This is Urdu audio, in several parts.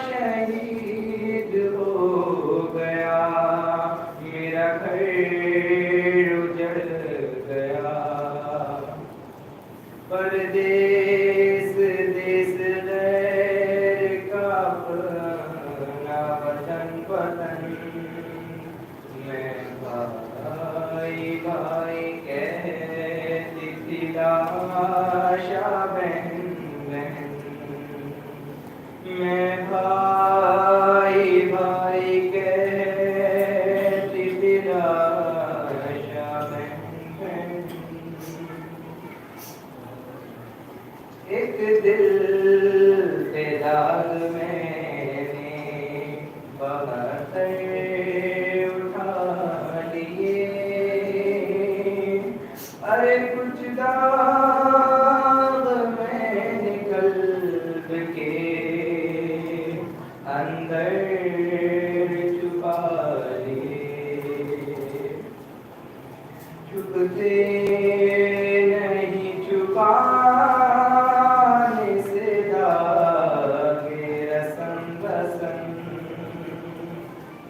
شہید ہو گیا میرا گھر اجڑ گیا پردیس دیس غیر کا اپنا وطن وطن میں بھائی بھائی کہتی تھی لاشا بہن بہن میں بھائی بھائی کہتی تھی لاشا بہن بہن ایک دل پہ داغ میں نے بہتر اٹھا لیے ارے کچھ داغ میں نے قلب کے اندر چھپا لیے چھپتے نہیں چھپانے سے داغے رسم رسم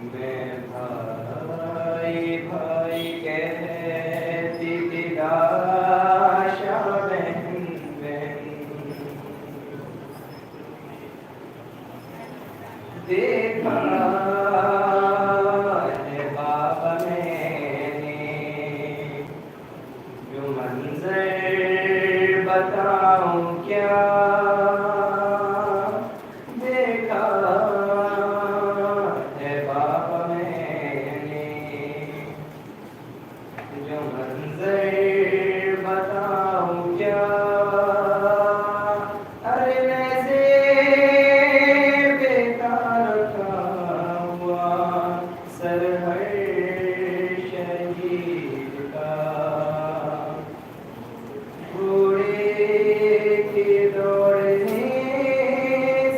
میں بھائی بھائی کہتی تھی لاشا بہن بہن دیکھا ہے بابا میں نے جو منظر بتاؤں کیا دیکھا ہے بابا میں نے جو منظر بتاؤں کیا ارے ویسے بیکار تھا ہوا سر ہر شہید کا گھوڑے کے دوڑنے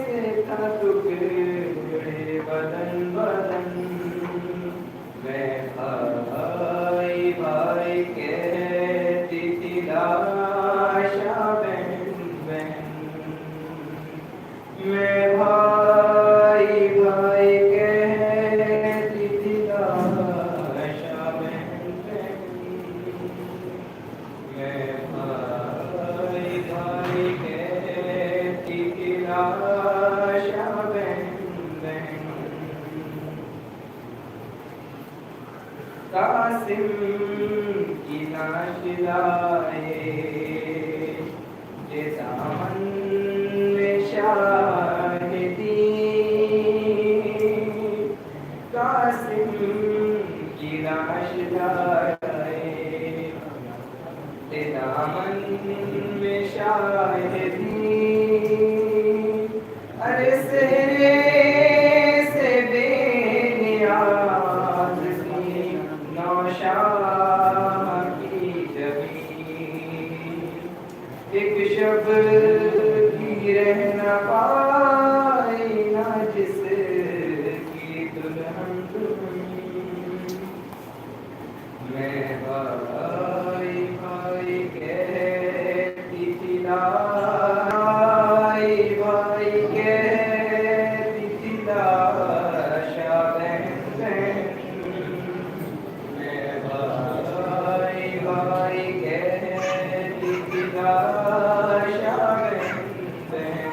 سے تھا ٹکڑے بدن بدن میں بھائی بھائی کہتی تھی لاشا بہن بہن میں بھائی بھائی کہتی تھی لاشا بہن بہن میں بھائی بھائی کہتی تھی لاشا بہن بہن قاسم کی لاش لائے یہ دامن میں شاہدی قاسم کی لاش لائے یہ دامن میں شاہدی ارے سہرے سے بے نیاز کی نوشاہ کی زمین ایک شب کی رہ نہ پائی نہ جس کی دلہن میں بھائی بھائی کہتی تھی بھائی بھائی کہتی تھی لاشا بہن بہن میں بھائی بھائی کہتی تھی لاشا بہن بہن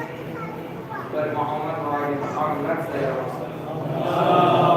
پر محمد وعلی محمد صلی اللہ علیہ وسلم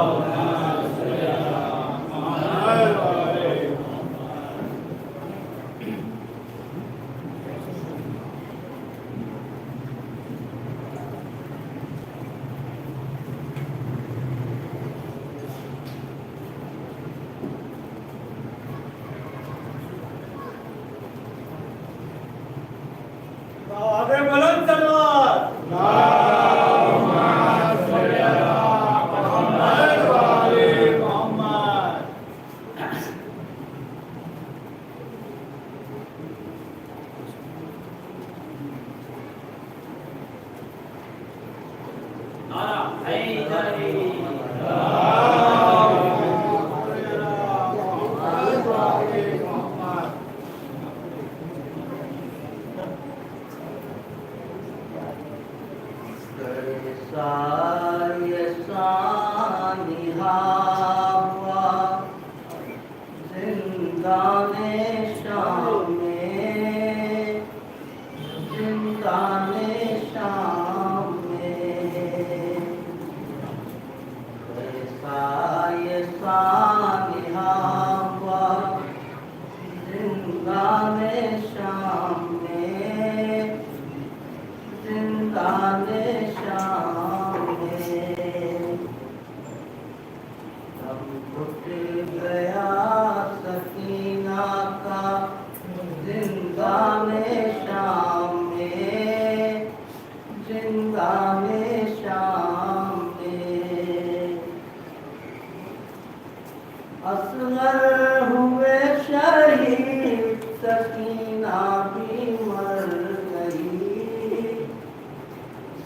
اصغر ہوئے شہید سکینہ بھی مر گئی،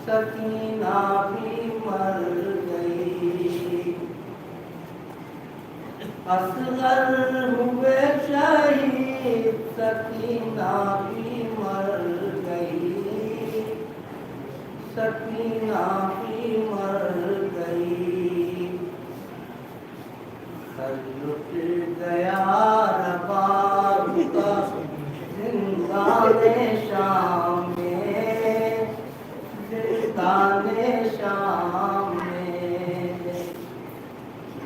سکینہ بھی مر گئی، اصغر ہوئے شہید سکینہ بھی مر گئی، سکینہ بھی مر گئی، گھر لٹ گیا رباب کا زندان شام میں، زندان شام میں،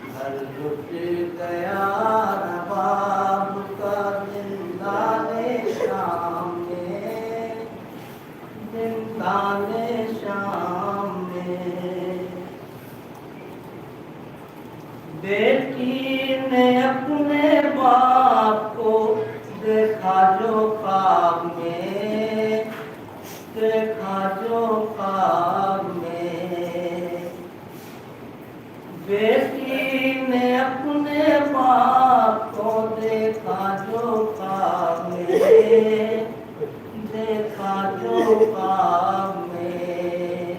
گھر لٹ گیا رباب کا زندان شام میں، زندان شام میں، بیٹی نے اپنے باپ کو دیکھا جو خواب میں، دیکھا جو خواب میں، بیٹی نے اپنے باپ کو دیکھا جو خواب میں، دیکھا جو خواب میں،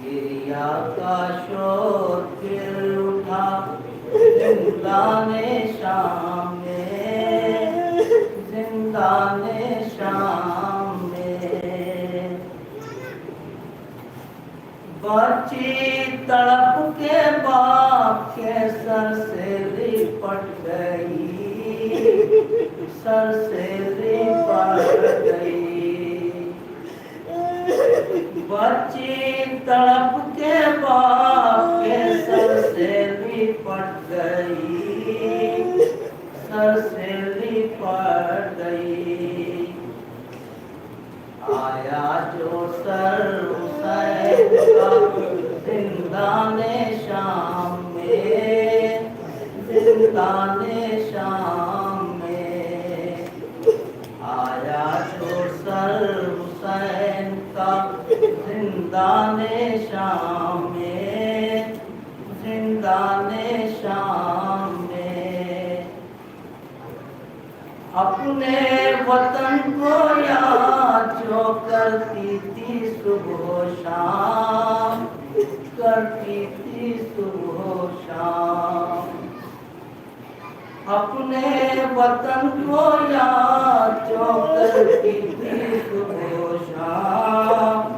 گریا کا شور پھر اٹھا زندان شام میں، زندان شام میں، بچی تڑپ کے باپ کے سر سے لپٹ گئی، سر سے لپٹ گئی، بچی تڑپ کے باپ کے سر سے لپٹ گئی، سر سے لپٹ گئی، آیا جو سر حسین کا زندان شام میں، زندان شام میں، آیا جو سر حسین کا زندان شام میں، زندان شام میں، اپنے وطن کو یاد جو کرتی تھی صبح و شام، کرتی تھی صبح و شام، اپنے وطن کو یاد جو کرتی تھی صبح و شام،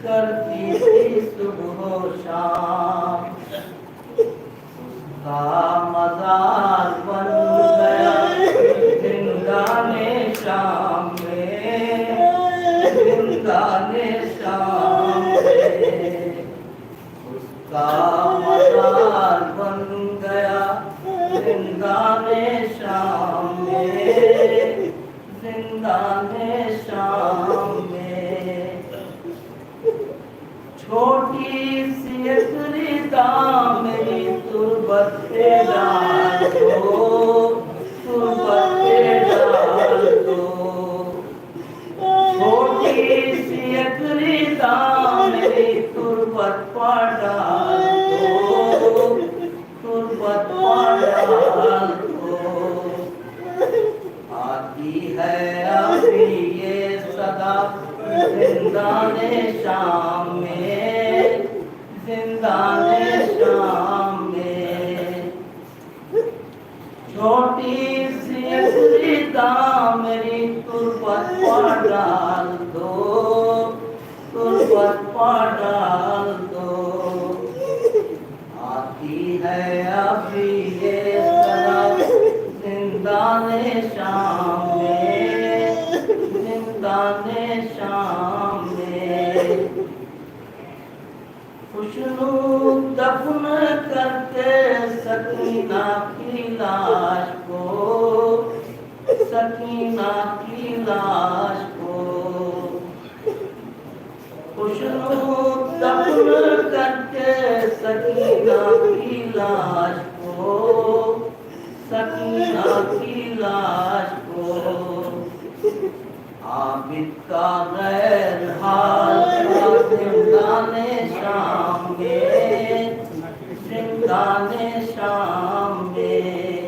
کرتی تھی صبح و شام، کا مزار بن گیا زندان شام میں، زندان شام میں، اس کا مزار بن گیا زندان شام میں، زندان شام میں، چھوٹی سی ایک ردا میری تربت پہ ڈال دو، تربت پہ ڈال دو، چھوٹی سی ایک ردا میری تربت پہ ڈال دو، تربت پہ ڈال دو، آتی ہے ابھی یہ صدا زندان شام میں، زندان شام میں، چھوٹی سی ردا میری تربت پہ ڈال دو، تربت پہ ڈال دو، آتی ہے ابھی یہ صدا زندان شام میں، زندان شام میں، خوشنو دفن کرتے سکینہ کی لاش کو، سکینہ کی لاش کو، خوشنو دفن کرتے سکینہ کی لاش کو، سکینہ کی لاش کو، عابد کا غیر حال زندان شام میں، زندان شام میں،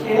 6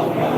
6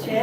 6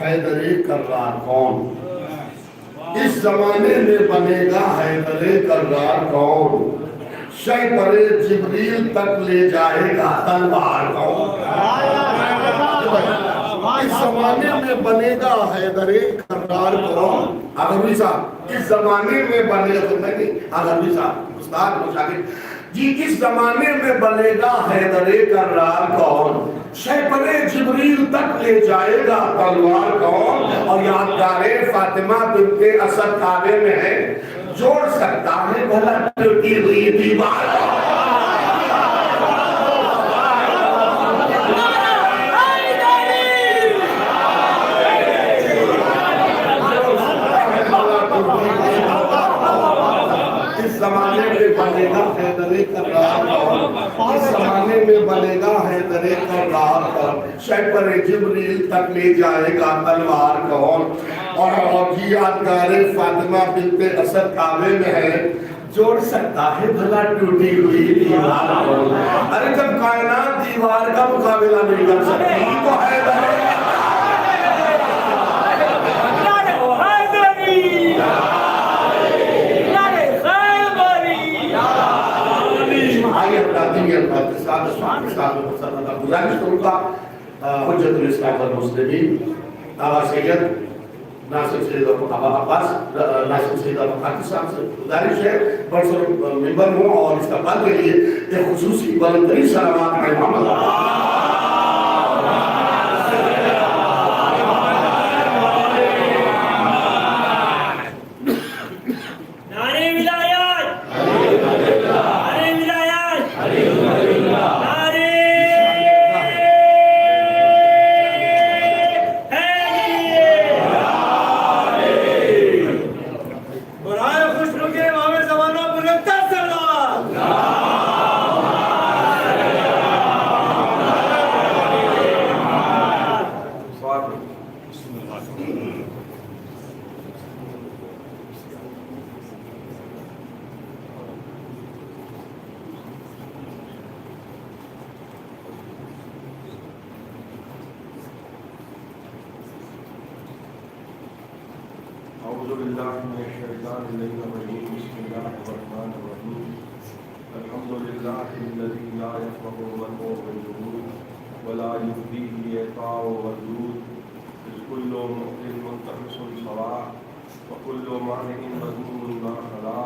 حیدر کرار کون؟ اس زمانے میں بنے گا حیدر کرار کون؟ شیطان جبریل تک لے جائے گا تلوار کون؟ اس زمانے میں بنے گا حیدر کرار کون؟ اغروی صاحب اس زمانے میں بنے گا، نہیں اغروی صاحب استاد مشاہد جی، اس زمانے میں بنے گا حیدر کرار کون؟ شیطان جبریل تک لے جائے گا تلوار کون؟ اور یادگار فاطمہ بنت اسد کعبے میں ہے، جوڑ سکتا ہے بھلا ٹوٹی ہوئی دیوار کو؟ اس زمانے میں بنے گا حیدر کرار کون؟ اس زمانے میں بنے گا حیدر کرار کون؟ شیطان جبریل تک لے جائے گا تلوار کون؟ اور یادگار فاطمہ بنت اسد کعبے میں ہے، جوڑ سکتا ہے بھلا ٹوٹی ہوئی دیوار کو؟ ارے جب کائنات دیوار کا مقابلہ نہیں کر سکتی تو حیدر گزارش کروں گا حجت الاسلام والمسلمین آغا سید ناصر سید عباس ناصر سید عباس صاحب سے گزارش ہے برسر ممبر ہوں اور استقبال کے لیے ایک خصوصی بلندری سلامات ہے محمد أعوذ بالله من الشيطان الرجيم بسم الله الرحمن الرحيم الحمد لله الذي لا يفرغ منه بالجهود ولا يهديه إعطاء والجود إذ كل مؤمن ملتمس سواء وكل مانع مذموم ما خلا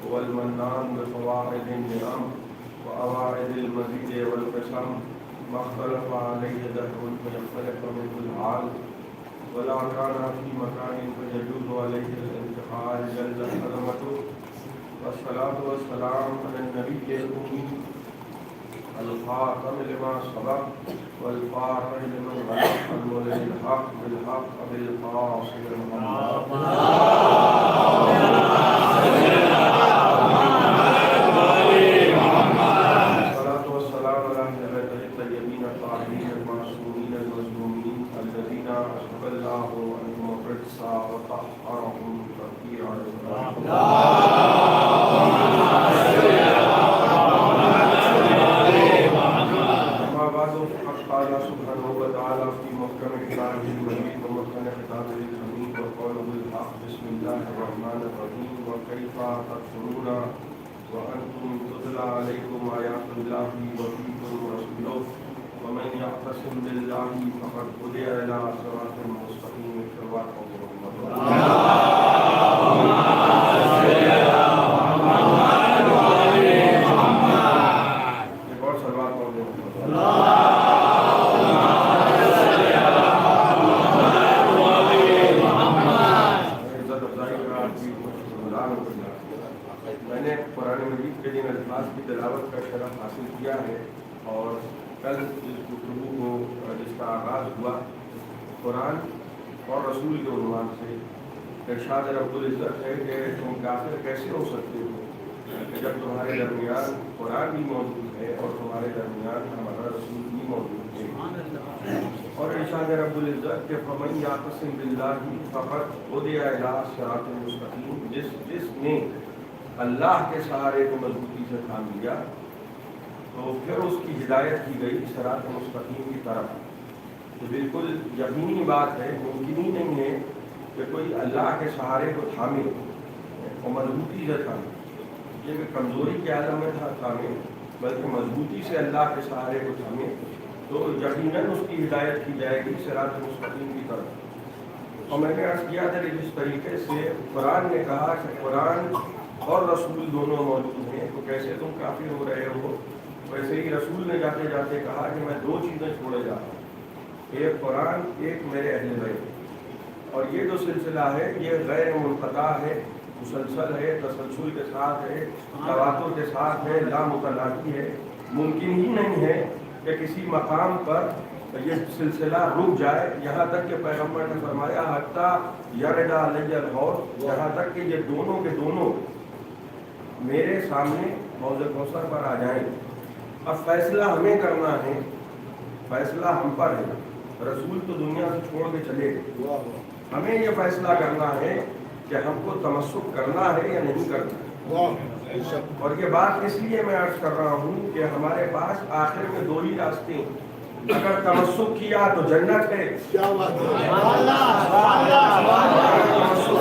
هو المنان بفواعد النعم وأواعد المزيد والقسم ما اختلف عليه دهر فيختلف منه الحال ولا كان في مكان فيجوز عليه الانتقال جل عظمته والصلاة والسلام على النبي الأمي الخاتم لما سبق والفاتح لمن غلق المولد الحق بالحق بالقاصد الصلاة والسلام على أهل بيته الطيبين الطاهرين المعصومين المظلومين الذين أشهد الله أنهم قدسا وطهرهم تطهيرا أما بعد فقد قال سبحانه وتعالى في محكم كتابه المجيد ومتقن خطابه الحميد وقوله الحق بسم الله الرحمن الرحيم وكيف تكفرون وأنتم تتلى عليكم آيات الله وفيكم رسوله ومن يعتصم بالله فقد هدي إلى صراط مستقيم صراط میں نے قرآن مجید کے جن الفاظ کی تلاوت کا شرف حاصل کیا ہے اور کل اس گفتگو کو جس کا آغاز ہوا قرآن اور رسول کے عنوان سے ارشاد رب العزت ہے کہ تم کافر کیسے ہو سکتے ہو کہ جب تمہارے درمیان قرآن بھی موجود ہے اور تمہارے درمیان ہمارا رسول بھی موجود ہے اور ارشاد رب العزت کہ فمن یعتصم باللہ فقد ہدی الی صراط مستقیم جس نے اللہ کے سہارے کو مضبوطی سے تھام لیا تو تو پھر اس کی ہدایت کی گئی صراط مستقیم کی طرف. تو بالکل یقینی بات ہے، ممکن ہی نہیں ہے کہ کوئی اللہ کے سہارے کو تھامے اور مضبوطی سے تھامے. یہ کہ کمزوری کے عالم میں تھامے، بلکہ مضبوطی سے اللہ کے سہارے کو تھامے تو یقیناً اس کی ہدایت کی جائے گی صراط مستقیم کی طرف. اور میں نے عرض کیا تھا کہ جس طریقے سے قرآن نے کہا کہ قرآن اور رسول دونوں موجود ہیں تو کیسے تم کافر ہو رہے ہو، ویسے ہی رسول نے جاتے جاتے کہا کہ میں دو چیزیں چھوڑے جا رہا ہوں، ایک قرآن، ایک میرے اہل بیت. اور یہ جو سلسلہ ہے یہ غیر منقطع ہے، مسلسل ہے، تسلسل کے ساتھ ہے، تواتر کے ساتھ ہے، لامتناہی ہے. ممکن ہی نہیں ہے کہ کسی مقام پر یہ سلسلہ رک جائے، یہاں تک کہ پیغمبر نے فرمایا حتیٰ یرد علی الحوض، یہاں تک کہ یہ دونوں کے دونوں میرے سامنے حوض کوثر پر آ جائیں. اب فیصلہ ہمیں کرنا ہے، فیصلہ ہم پر ہے. رسول تو دنیا سے چھوڑ کے چلے گئے، ہمیں یہ فیصلہ کرنا ہے کہ ہم کو تمسک کرنا ہے یا نہیں کرنا. اور یہ بات اس لیے میں عرض کر رہا ہوں کہ ہمارے پاس آخر میں دو ہی راستے ہیں. اگر تمسک کیا تو جنت ہے، تمسک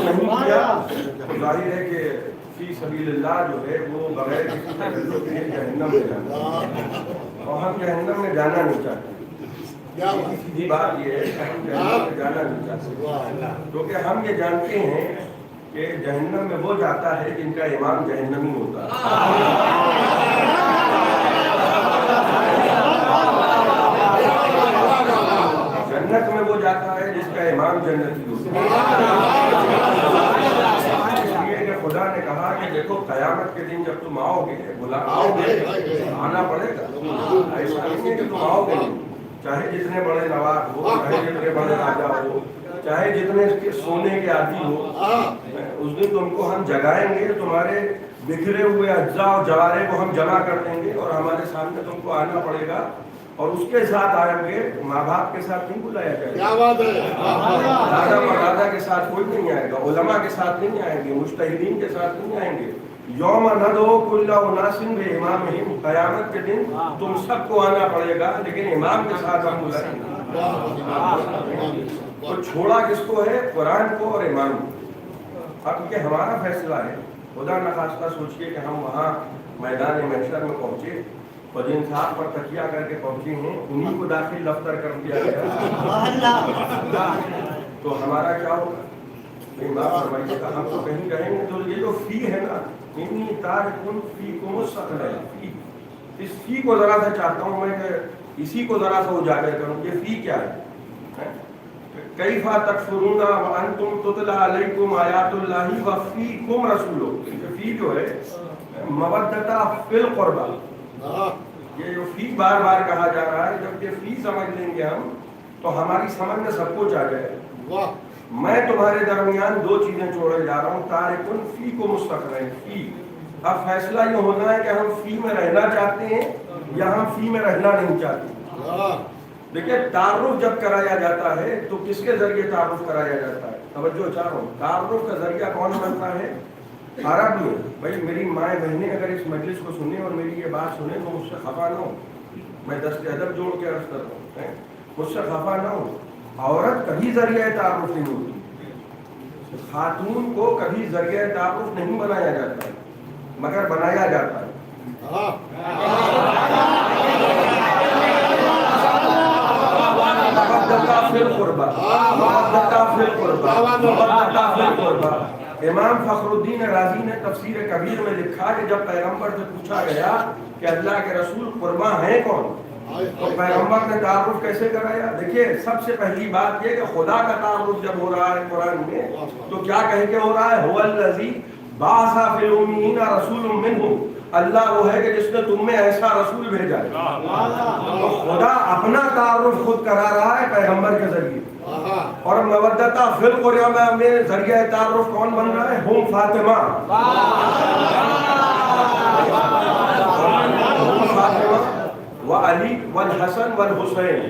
نہیں کیا تو ظاہر ہے کہ فی سبیل اللہ جو ہے وہ بغیر کسی تکلف کے جہنم میں جانا ہے، اور ہم جہنم میں جانا نہیں چاہتے. سیدھی بات یہ ہے کہ ہم جہنم میں جانا نہیں چاہتے، کیونکہ ہم یہ جانتے ہیں کہ جہنم میں وہ جاتا ہے جن کا امام جہنمی ہوتا ہے. جنت میں وہ جاتا ہے جس کا امام جنتی ہوتا ہے. اس لیے کہ خدا نے کہا کہ دیکھو قیامت کے دن جب تم آؤ گے آنا پڑے گا. ایسا نہیں ہے کہ تم آؤ گے چاہے جتنے بڑے نواب ہو، چاہے جتنے بڑے راجا ہو، چاہے جتنے سونے کے عادی ہو، اس دن تم کو ہم جگائیں گے، تمہارے بکھرے ہوئے اجزاء اور جوارے کو ہم جمع کر دیں گے اور ہمارے سامنے تم کو آنا پڑے گا. اور اس کے ساتھ آئیں گے، ماں باپ کے ساتھ نہیں بلایا جائے گا، دادا پردادا کے ساتھ کوئی نہیں آئے گا، علماء کے ساتھ نہیں آئیں گے، مجتہدین کے ساتھ نہیں آئیں گے. یوم ندعو کل اناس بامامہم، قیامت کے دن تم سب کو آنا پڑے گا لیکن امام کے ساتھ ہم بلائیں گے. تو چھوڑا کس کو ہے؟ قرآن کو اور امام کو. اب یہ ہمارا فیصلہ ہے. خدا نخواستہ سوچئے کہ ہم وہاں میدان محشر میں پہنچے اور جن صاحب پر تکیہ کر کے پہنچے ہیں انہیں کو داخل دفتر کر دیا گیا تو ہمارا کیا ہوگا؟ فرمائیے گا ہم تو کہیں کہیں گے تو یہ جو فی ہے نا، انی تارکن فیکم الثقلین، اس فی کو ذرا سا چاہتا ہوں میں کہ اسی کو ذرا سا اجاگر کروں. یہ فی کیا ہے؟ کیف تکفرون وانتم تتلی علیکم آیات اللہ وفیکم رسولہ. فی جو ہے مودۃ فی القربہ، یہ جو فی بار بار کہا جا رہا ہے، جب یہ فی سمجھ لیں گے ہم تو ہماری سمجھ میں سب کچھ آ جائے. میں تمہارے درمیان دو چیزیں چھوڑے جا رہا ہوں، تارکن فی کو مستقرین فی. اب فیصلہ یہ ہونا ہے کہ ہم فی میں رہنا چاہتے ہیں یا ہم فی میں رہنا نہیں چاہتے. دیکھیں تعارف جب کرایا جاتا ہے تو کس کے ذریعے تعارف کرایا جاتا ہے؟ توجہ چاہ رہا ہوں، تعارف کا ذریعہ کون بنتا ہے؟ عرب میں. بھائی میری مائیں بہنیں اگر اس مجلس کو سنیں اور میری یہ بات سنیں تو مجھ سے خفا نہ ہو، میں دست ادب جوڑ کے عرض کر رہا ہوں، مجھ سے خفا نہ ہو. عورت کبھی ذریعہ تعارف نہیں ہوتی، خاتون کو کبھی ذریعہ تعارف نہیں بنایا جاتا ہے مگر بنایا جاتا ہے. امام فخر الدین رازی نے تفسیر کبیر میں لکھا کہ جب پیغمبر سے پوچھا گیا کہ اللہ کے رسول قربا ہیں کون تو پیغمبر نے تعارف کیسے کرایا؟ دیکھیے سب سے پہلی بات یہ کہ خدا کا تعارف جب ہو رہا ہے قرآن میں تو کیا کہہ کے ہو رہا ہے؟ هو الذی بعث فی الامیین رسول منہم، اللہ وہ ہے کہ جس نے تم میں ایسا رسول بھیجا ہے. تو خدا اپنا تعارف خود کرا رہا ہے پیغمبر کے ذریعے. اور مودۃ فی القربہ میں ذریعہ تعارف کون بن رہا ہے؟ ہم فاطمہ. وعلی والحسن والحسین،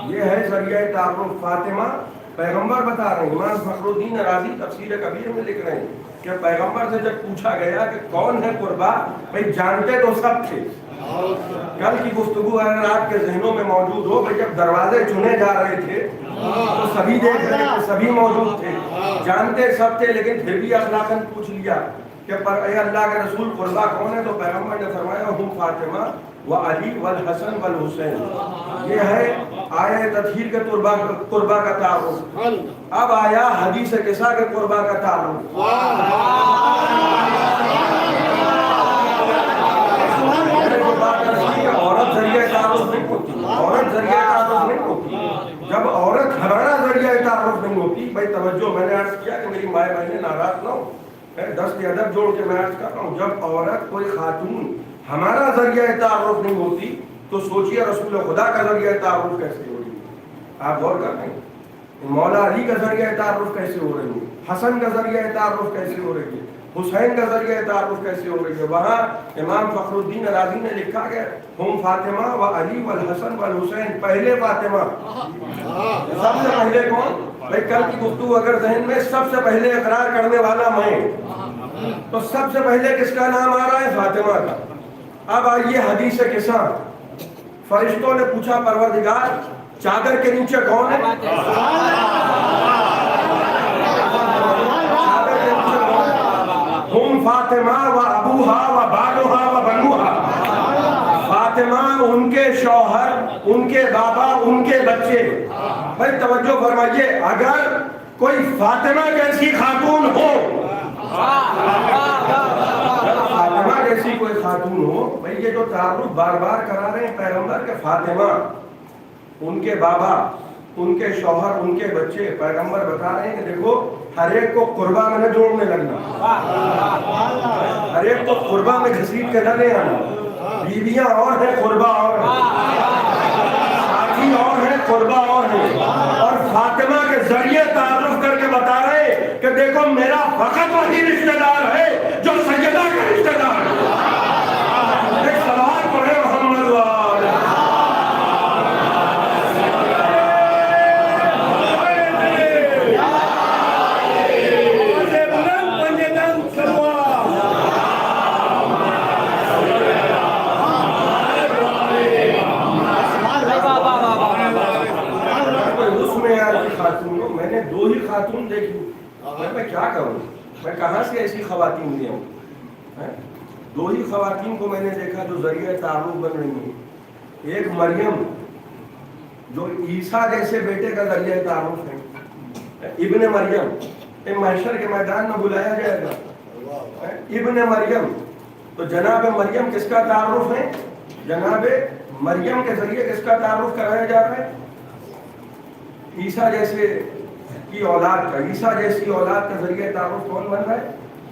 یہ ہے ذریعہ تعارف فاطمہ. پیغمبر بتا رہے ہیں، امام فخر الدین رازی تفسیر کبیر میں لکھ رہے ہیں کہ پیغمبر سے جب پوچھا گیا کہ کون ہے قربا، بھائی جانتے تو سب تھے. کل کی گفتگو اگر آپ کے ذہنوں میں موجود ہو، بھائی جب دروازے چنے جا رہے تھے تو سبھی دیکھ رہے تھے، سبھی موجود تھے، جانتے سب تھے، لیکن پھر بھی اخلاقاً پوچھ لیا کہ اے اللہ کے رسول قربا کون ہے؟ تو پیغمبر نے فرمایا ہم فاطمہ و علی والحسن والحسین. یہ ہے آئے تطہیر کے قربا کا تعارف. اب آیا حدیث قصہ کے قربا کا تعارف. عورت ذریعہ تعارف نہیں ہوتی، عورت ذریعہ تعارف نہیں ہوتی. جب عورت ہمارا ذریعہ تعارف نہیں ہوتی، بھائی توجہ، میں نے عرض کیا کہ میری مائیں بہنیں ناراض نہ ہو، دست ادب جوڑ کے میں عرض کر رہا ہوں، جب عورت کوئی خاتون ہمارا ذریعہ تعارف نہیں ہوتی تو سوچئے رسول خدا کا ذریعہ تعارف کیسے ہو رہی ہے. آپ غور کر رہے ہیں مولا علی کا ذریعہ تعارف کیسے ہو رہی ہے، حسن کا ذریعہ تعارف کیسے ہو رہی ہے، حسین کا ذریعہ تعارف کیسے ہو رہی ہے. وہاں امام فخر الدین رازی نے لکھا کہ ہم فاطمہ و علی والحسن والحسین. پہلے فاطمہ، سب سے پہلے کون؟ بھائی کل کی گفتگو اگر ذہن میں سب سے پہلے اقرار کرنے والا میں، تو سب سے پہلے کس کا نام آ رہا ہے؟ فاطمہ کا. اب آئیے حدیث قصہ. فرشتوں نے پوچھا پروردگار چادر کے نیچے کون ہے؟ ہم فاطمہ و ابوہا و بالوہا و بنوہا. فاطمہ، ان کے شوہر، ان کے بابا، ان کے بچے. بھائی توجہ فرمائیے، اگر کوئی فاطمہ جیسی خاتون ہو، فاطمہ جیسی کوئی خاتون ہو، بھائی یہ جو تعارف بار بار کرا رہے ہیں پیغمبر کے، فاطمہ، ان کے بابا، ان کے شوہر، ان کے بچے، پیغمبر بتا رہے ہیں کہ دیکھو ہر ایک کو قربا میں نہ جوڑنے لگنا، ہر ایک کو قربا میں گھسیٹ کے نہ لے آنا. بیویاں اور ہیں، قربا اور ہیں، ساتھی اور ہیں، قربا اور ہیں. اور فاطمہ کے ذریعے تعارف کر کے بتا رہے کہ دیکھو میرا فقط وہی رشتہ دار ہے جو سیدہ کا رشتہ دار ہے. ایک سوال پڑھے محمد والے. میں نے دو ہی خاتون دیکھی، میں کیا کروں، میں کہاں سے ایسی خواتین لے آؤں؟ دو ہی خواتین کو میں نے دیکھا جو ذریعہ تعارف بن رہی ہیں. ایک مریم جو عیسیٰ جیسے بیٹے کا ذریعہ تعارف ہے، ابن مریم، محشر کے میدان میں بلایا جائے گا ابن مریم. تو جناب مریم کس کا تعارف ہے؟ جناب مریم کے ذریعے کس کا تعارف کرایا جا رہا ہے؟ عیسیٰ جیسے کی اولاد کا. عیسیٰ جیسی اولاد کا ذریعہ تعارف کون بن رہا ہے؟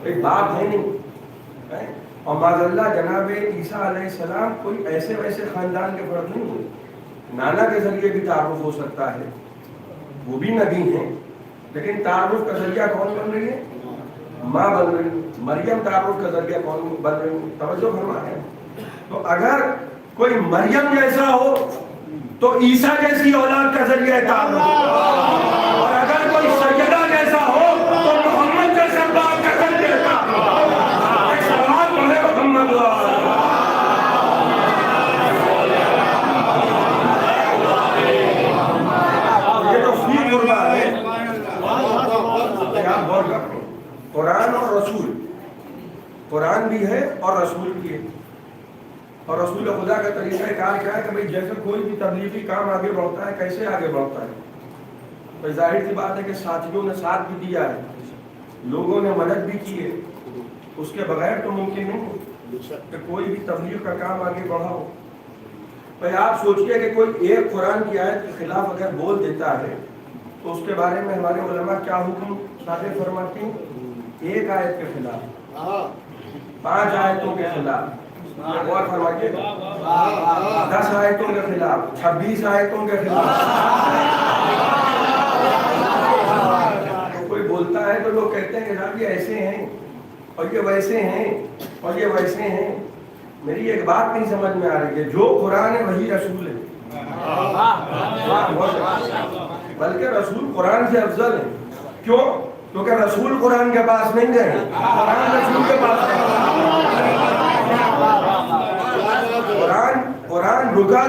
ایک باپ ہے نہیں. اور معاذ اللہ جناب عیسیٰ علیہ السلام کوئی ایسے ویسے خاندان کے فرد نہیں ہوئے. نانا کے ذریعے بھی تعارف ہو سکتا ہے، وہ بھی نبی ہیں، لیکن تعارف کا ذریعہ کون بن رہی ہے؟ ماں بن رہی. مریم تعارف کا ذریعہ کون بن رہی ہے؟ توجہ فرمائیں. تو اگر کوئی مریم جیسا ہو تو عیسیٰ جیسی اولاد کا ذریعہ تعارف، اور اگر کوئی سیدہ جیسا ہو تو محمد جیسا باپ کا ذریعہ تعارف. ایک سوال پڑھے محمد یہ تو فی قربا ہے. آپ غور کریں، قرآن اور رسول، قرآن بھی ہے اور رسول بھی ہے. اور رسول خدا کا طریقہ کار کیا ہے کہ بھئی جیسے کوئی بھی تبلیغی کام آگے بڑھتا ہے، کیسے آگے بڑھتا ہے؟ تو ظاہر سی بات ہے کہ ساتھیوں نے ساتھ بھی دیا ہے، لوگوں نے مدد بھی کی ہے. اس کے بغیر تو ممکن نہیں کہ کوئی بھی تبلیغ کا کام آگے بڑھا ہو. بھئی آپ سوچئے کہ کوئی ایک قرآن کی آیت کے خلاف اگر بول دیتا ہے تو اس کے بارے میں ہمارے علماء کیا حکم صادر فرماتے ہیں؟ ایک آیت کے خلاف، 5 آیتوں کے خلاف، غور فرمائیے، 10 آیتوں کے خلاف، 26 آیتوں کے خلاف. کوئی بولتا ہے تو لوگ کہتے ہیں کہ جناب یہ ایسے ہیں اور یہ ویسے ہیں اور یہ ویسے ہیں. میری ایک بات نہیں سمجھ میں آ رہی ہے، جو قرآن ہے وہی رسول ہے، بلکہ رسول قرآن سے افضل ہے. کیوں؟ کیونکہ رسول قرآن کے پاس نہیں گئے، قرآن رسول کے پاس گئے۔ قرآن رکا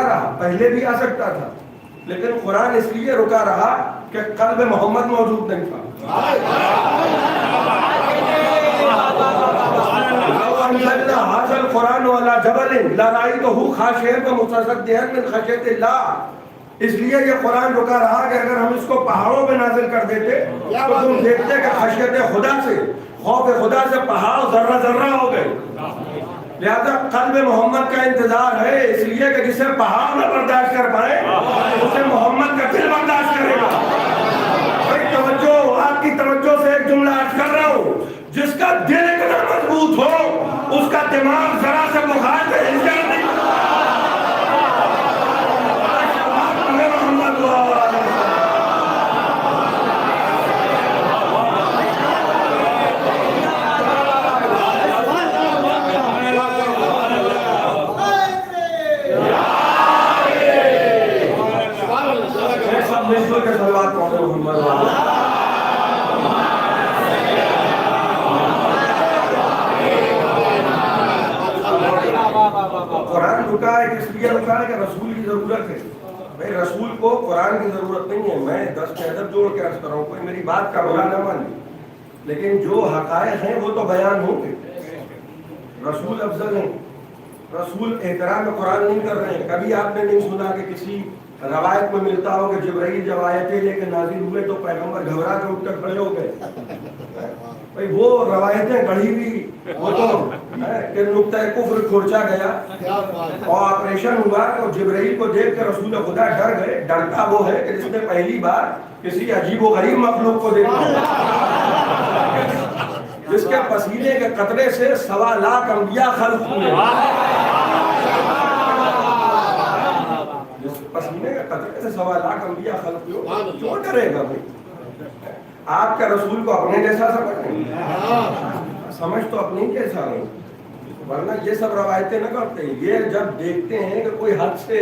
رہا، پہلے بھی آ سکتا تھا، لیکن قرآن اس لیے رکا رہا کہ قلب محمد موجود نہیں تھا۔ هذا القرآن على جبل لرأيته خاشعا متصدعا من خشية الله، اس لیے یہ قرآن رکا رہا کہ اگر ہم اس کو پہاڑوں پہ نازل کر دیتے تو تم دیکھتے کہ خشیت خدا سے، خوف خدا سے پہاڑ ذرہ ذرہ ہو گئے۔ لہذا قلب محمد کا انتظار ہے، اس لیے کہ جسے پہاڑ نہ برداشت کر پائے اسے محمد کا دل برداشت کرے گا۔ توجہ، آپ کی توجہ سے ایک جملہ عرض کر رہا ہوں، جس کا دل اتنا مضبوط ہو اس کا دماغ ذرا سے بخار پہ ہل جائے نہیں۔ قرآن رکا ہے، اس لیے رکا ہے کہ رسول کی ضرورت ہے۔ بھائی رسول کو قرآن کی ضرورت نہیں ہے، میں 10 کے ادب جوڑ کے عرض کر رہا ہوں، کوئی میری بات کا برا نہ مانے، لیکن جو حقائق ہیں وہ تو بیان ہوں گے۔ رسول افضل ہیں، رسول احترام قرآن نہیں کر رہے ہیں۔ کبھی آپ نے نہیں سنا کہ کسی روایت میں ملتا ہو کہ جبرائیل جب آیتیں لے کے نازل ہوئے تو پیغمبر گھبرا کے اٹھ کر کھڑے ہو گئے؟ بھائی وہ روایتیں گڑھی ہوئی، وہ تو کہ نقطۂ کفر کھرچا گیا اور آپریشن ہوا تو جبرائیل کو دیکھ کر رسول خدا ڈر گئے۔ ڈرتا وہ ہے کہ جس نے پہلی بار کسی عجیب و غریب مخلوق کو دیکھا، جس کے پسینے کے قطرے سے 1.25 لاکھ انبیاء خلق ہوئے، جس پسینے کے قطرے سے 1.25 لاکھ انبیاء خلق ہوئے، کیوں ڈرے گا بھائی؟ آپ کے رسول کو اپنے جیسا سمجھ تو اپنی جیسا نہیں، ورنہ یہ سب روایتیں نہ کرتے۔ یہ جب دیکھتے ہیں کہ کوئی حد سے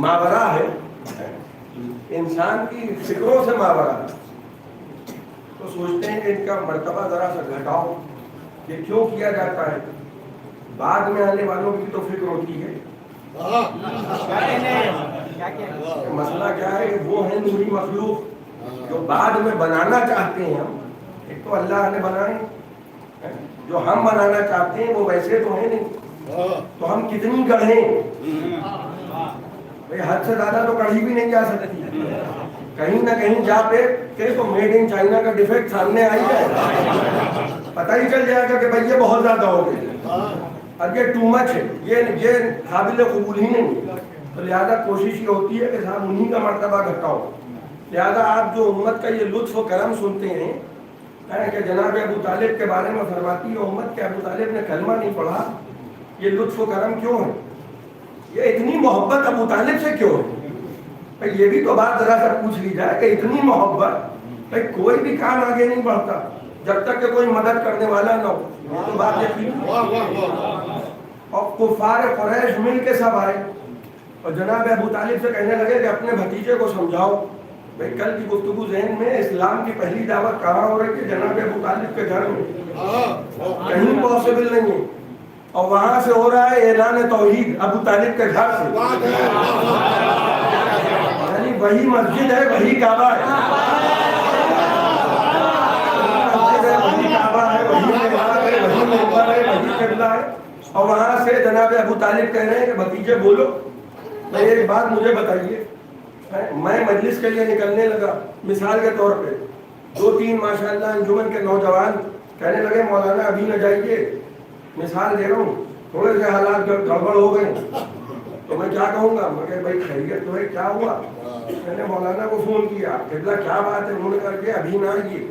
ماورا ہے، انسان کی فکروں سے ماورا ہے، تو سوچتے ہیں کہ ان کا مرتبہ ذرا سا گھٹاؤ۔ یہ کیوں کیا جاتا ہے؟ بعد میں آنے والوں کی تو فکر ہوتی ہے۔ مسئلہ کیا ہے کہ وہ ہیں نوری مخلوق جو بعد میں بنانا چاہتے ہیں ہم۔ ایک تو اللہ نے بنائے، جو ہم بنانا چاہتے ہیں وہ ویسے تو ہیں نہیں، تو ہم کتنی گڑھیں؟ حد سے زیادہ تو کڑھی بھی نہیں جا سکتی، کہیں نہ کہیں جا پہ کہ تو میڈ ان چائنا کا ڈیفیکٹ سامنے آئی ہے، پتہ ہی چل جائے گا کہ بھائی یہ بہت زیادہ ہو گئی، اب یہ ٹو مچ ہے، یہ قابل قبول ہی نہیں۔ تو لہٰذا کوشش یہ ہوتی ہے کہ صاحب انہی کا مرتبہ گھٹاؤ۔ لہذا آپ جو امت کا یہ لطف و کرم سنتے ہیں کہ جناب ابو طالب کے بارے میں فرماتی ہے امت کہ ابو طالب نے کلمہ نہیں پڑھا، یہ لطف و کرم کیوں ہے؟ یہ اتنی محبت ابو طالب سے کیوں ہے؟ یہ بھی تو بات ذرا سا پوچھ لی جائے کہ اتنی محبت، کوئی بھی کام آگے نہیں بڑھتا جب تک کہ کوئی مدد کرنے والا نہ ہو، یہ تو بات یقین۔ اور کفار قریش مل کے سب آئے اور جناب ابو طالب سے کہنے لگے کہ اپنے بھتیجے کو سمجھاؤ۔ بھائی کل کی گفتگو ذہن میں اسلام کی پہلی دعوت کہاں ہو رہی ہے؟ جناب ابو طالب کے گھر میں، کہیں پاسبل نہیں ہے، اور وہاں سے ہو رہا ہے اعلان توحید ابو طالب کے گھر سے، یعنی وہی مسجد ہے، وہی کعبہ ہے، وہی کعبہ ہے، وہی محراب ہے، وہی منبر ہے، وہی قبلہ ہے، اور وہاں سے جناب ابو طالب کہہ رہے ہیں کہ بھتیجے بولو۔ میں ایک بات مجھے بتائیے، میں مجلس کے لیے نکلنے لگا، مثال کے طور پہ 2-3 ماشاءاللہ انجمن کے نوجوان کہنے لگے مولانا ابھی نہ جائیے، مثال دے رہا ہوں، تھوڑے سے حالات گڑبڑ ہو گئے، تو میں کیا کہوں گا؟ میں کہ بھائی خیریت تو ہے، کیا ہوا؟ میں نے مولانا کو فون کیا، قبلہ کیا بات ہے؟ انہوں نے کہا کہ ابھی نہ آئیے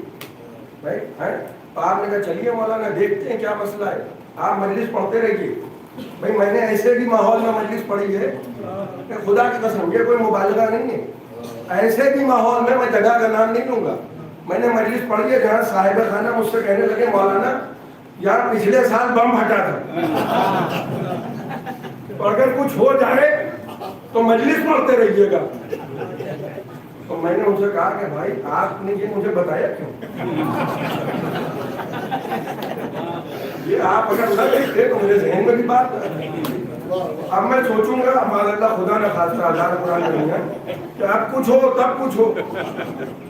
بھائی، تو آپ نے کہا چلیے مولانا دیکھتے ہیں کیا مسئلہ ہے، آپ مجلس پڑھتے رہیے۔ بھائی میں نے ایسے بھی ماحول میں مجلس پڑھی ہے کہ خدا کی قسم یہ کوئی مبالغہ نہیں ہے، ایسے بھی ماحول میں جگہ کا نام نہیں لوں گا، میں نے مجلس پڑھی ہے جہاں صاحب خانہ مجھ سے کہنے لگے مولانا یار پچھلے سال بم ہٹا تھا، تو اگر کچھ ہو جائے تو مجلس پڑھتے رہیے گا۔ تو میں نے ان سے کہا کہ بھائی آپ نے یہ مجھے بتایا کیوں؟ یہ آپ اگر نہ دیکھتے تو میرے ذہن میں بھی بات اب میں سوچوں گا ہمارا اللہ خدا نہ خاصہ آزاد قرآن نہیں ہے کہ اب کچھ ہو تب کچھ ہو.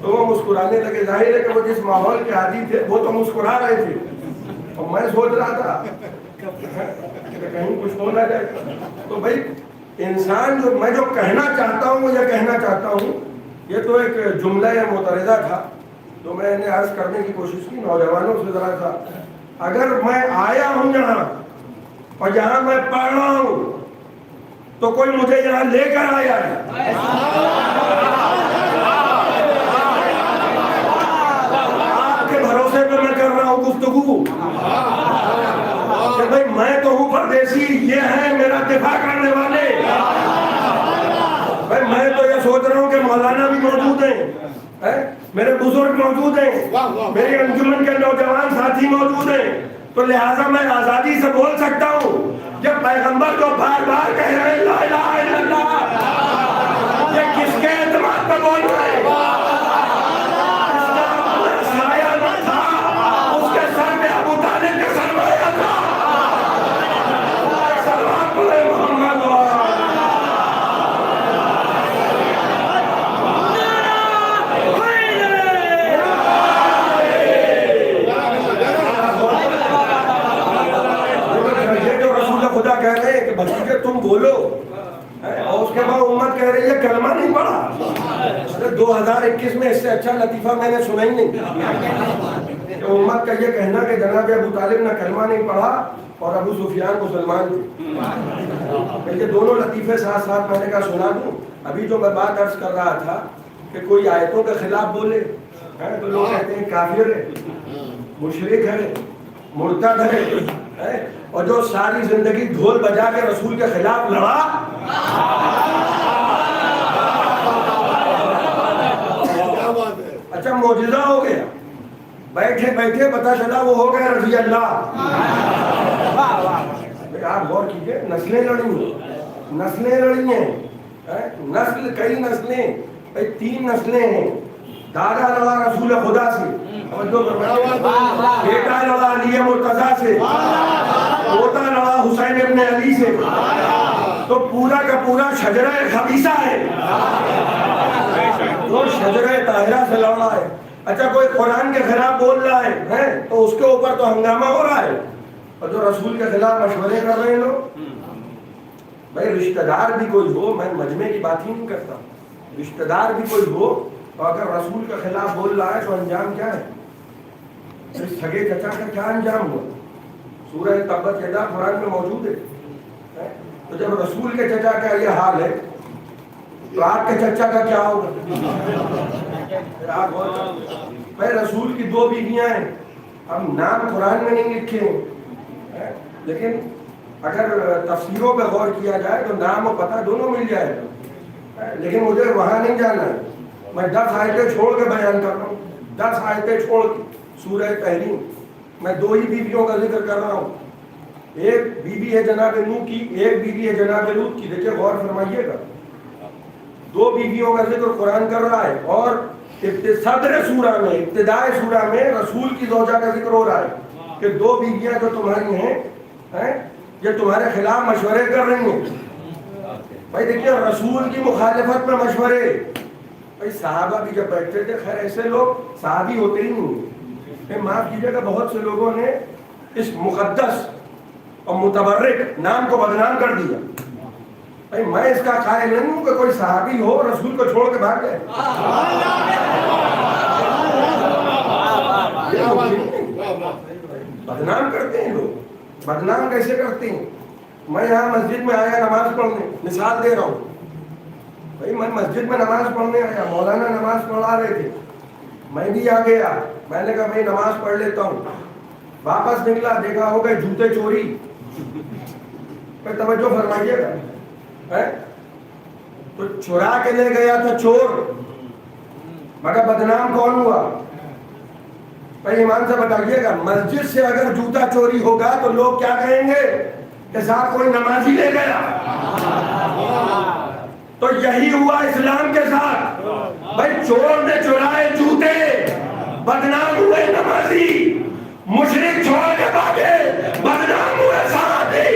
تو وہ مسکرانے لگے. ظاہر ہے کہ وہ جس ماحول کے عادی تھے وہ تو مسکرا رہے تھے اور میں سوچ رہا تھا کہ کہیں کچھ ہو نہ جائے. تو بھائی انسان جو کہنا چاہتا ہوں یا کہنا چاہتا ہوں یہ تو ایک جملہ معترضہ تھا تو میں نے عرض کرنے کی کوشش کی نوجوانوں سے ذرا سا. اگر میں آیا ہوں یہاں اور یہاں میں پڑھ رہا ہوں تو کوئی مجھے یہاں لے کر آیا ہے. آپ کے بھروسے پہ میں کر رہا ہوں گفتگو کہ بھائی میں تو ہوں پردیسی, یہ ہے میرا دفاع کرنے والے. بھائی میں تو یہ سوچ رہا ہوں کہ مولانا بھی موجود ہیں, میرے بزرگ موجود ہیں, میری انجمن کے نوجوان ساتھی موجود ہیں, تو لہٰذا میں آزادی سے بول سکتا ہوں. جب پیغمبر کو بار بار کہہ رہے ہیں لا الہ الا اللہ, یہ کس کے اعتماد پہ بول رہے ہیں؟ سایہ نہ تھا, اس کے سر میں ابو طالب کا سرمایہ تھا. سلام پڑھے محمد خدا کہہ رہے ہیں کہ بھتیجے تم بولو, اور اس کے بعد امت کہہ رہی ہے کلمہ نہیں پڑھا. 2021 میں اس سے اچھا لطیفہ میں نے سنا ہی نہیں کہ امت کا یہ کہنا کہ جناب ابو طالب نے کلمہ نہیں پڑھا اور ابو سفیان مسلمان تھے. یہ دونوں لطیفے ساتھ ساتھ میں نے کہا سنا دوں. ابھی جو میں بات عرض کر رہا تھا کہ کوئی آیتوں کے خلاف بولے تو لوگ کہتے ہیں کافر ہے, مشرک ہے, مرتد ہے, اور جو ساری زندگی ڈھول بجا کے رسول کے خلاف لڑا اچھا معجزہ ہو گیا, بیٹھے بیٹھے پتہ چلا وہ ہو گیا رضی اللہ. آپ غور کیجئے, نسلیں لڑی ہیں, نسل کئی نسلیں, 3 نسلیں ہیں. دادا لڑا رسول خدا سے, بیٹا لڑا علی مرتضیٰ سے, پوتا لڑا حسین ابن علی سے, تو پورا کا پورا شجرہ خبیثہ ہے, تو شجرہ طاہرہ سے لڑ رہا ہے. اچھا کوئی قرآن کے خلاف بول رہا ہے تو اس کے اوپر تو ہنگامہ ہو رہا ہے, اور جو رسول کے خلاف مشورے کر رہے ہیں لوگ. بھائی رشتہ دار بھی کوئی ہو, میں مجمع کی بات ہی نہیں کرتا, رشتہ دار بھی کوئی ہو تو اگر رسول کے خلاف بول رہا ہے تو انجام کیا ہے؟ اس سگے چچا کا کیا انجام ہوا؟ سورہ تبت یدا قرآن میں موجود ہے. تو جب رسول کے چچا کا یہ حال ہے تو آپ کے چچا کا کیا ہوگا؟ بھائی رسول کی 2 بیویاں ہیں, ہم نام قرآن میں نہیں لکھے ہیں, لیکن اگر تفسیروں پہ غور کیا جائے تو نام و پتہ دونوں مل جائے گا. لیکن مجھے وہاں نہیں جانا ہے, میں 10 آیتیں چھوڑ کے بیان کر رہا ہوں, 10 آیتیں چھوڑ کے. سورہ تحریم میں 2 ہی بیویوں کا ذکر کر رہا ہوں. ایک بیوی ہے جناب نوح کی, ایک بیوی ہے جناب لوط کی. دیکھیں غور فرمائیے گا, 2 بیویوں کا ذکر قرآن کر رہا ہے, اور صدر سورہ میں, ابتدائے سورہ میں رسول کی زوجہ کا ذکر ہو رہا ہے کہ 2 بیویاں جو تمہاری ہیں یہ تمہارے خلاف مشورے کر رہی ہیں. بھائی دیکھیے رسول کی مخالفت میں مشورے. بھائی صحابہ بھی جب بیٹھتے تھے, خیر ایسے لوگ صحابی ہوتے ہی نہیں, معاف کیجیے گا, بہت سے لوگوں نے اس مقدس اور متبرک نام کو بدنام کر دیا. بھائی میں اس کا قائل نہیں ہوں کہ کوئی صحابی ہو رسول کو چھوڑ کے بھاگ جائے. بدنام کرتے ہیں لوگ. بدنام کیسے کرتے ہیں؟ میں یہاں مسجد میں آیا نماز پڑھنے, مثال دے رہا ہوں. بھائی میں مسجد میں نماز پڑھنے آیا, مولانا نماز پڑھا رہے تھے, میں بھی آ گیا, میں نے کہا میں نماز پڑھ لیتا ہوں. واپس نکلا, دیکھا ہو گئے جوتے چوری. میں توجہ فرمائیے گا, تو چورا کے لے گیا تھا چور, مگر بدنام کون ہوا؟ بھائی ایمان سے بتائیے گا, مسجد سے اگر جوتا چوری ہوگا تو لوگ کیا کہیں گے کہ صاحب کوئی نمازی لے گیا. تو یہی ہوا اسلام کے ساتھ. بھائی چور نے چرائے جوتے, بدنام ہوئے نمازی, مشرک چھوڑ کے بھاگے, بدنام ہوئے صحابی.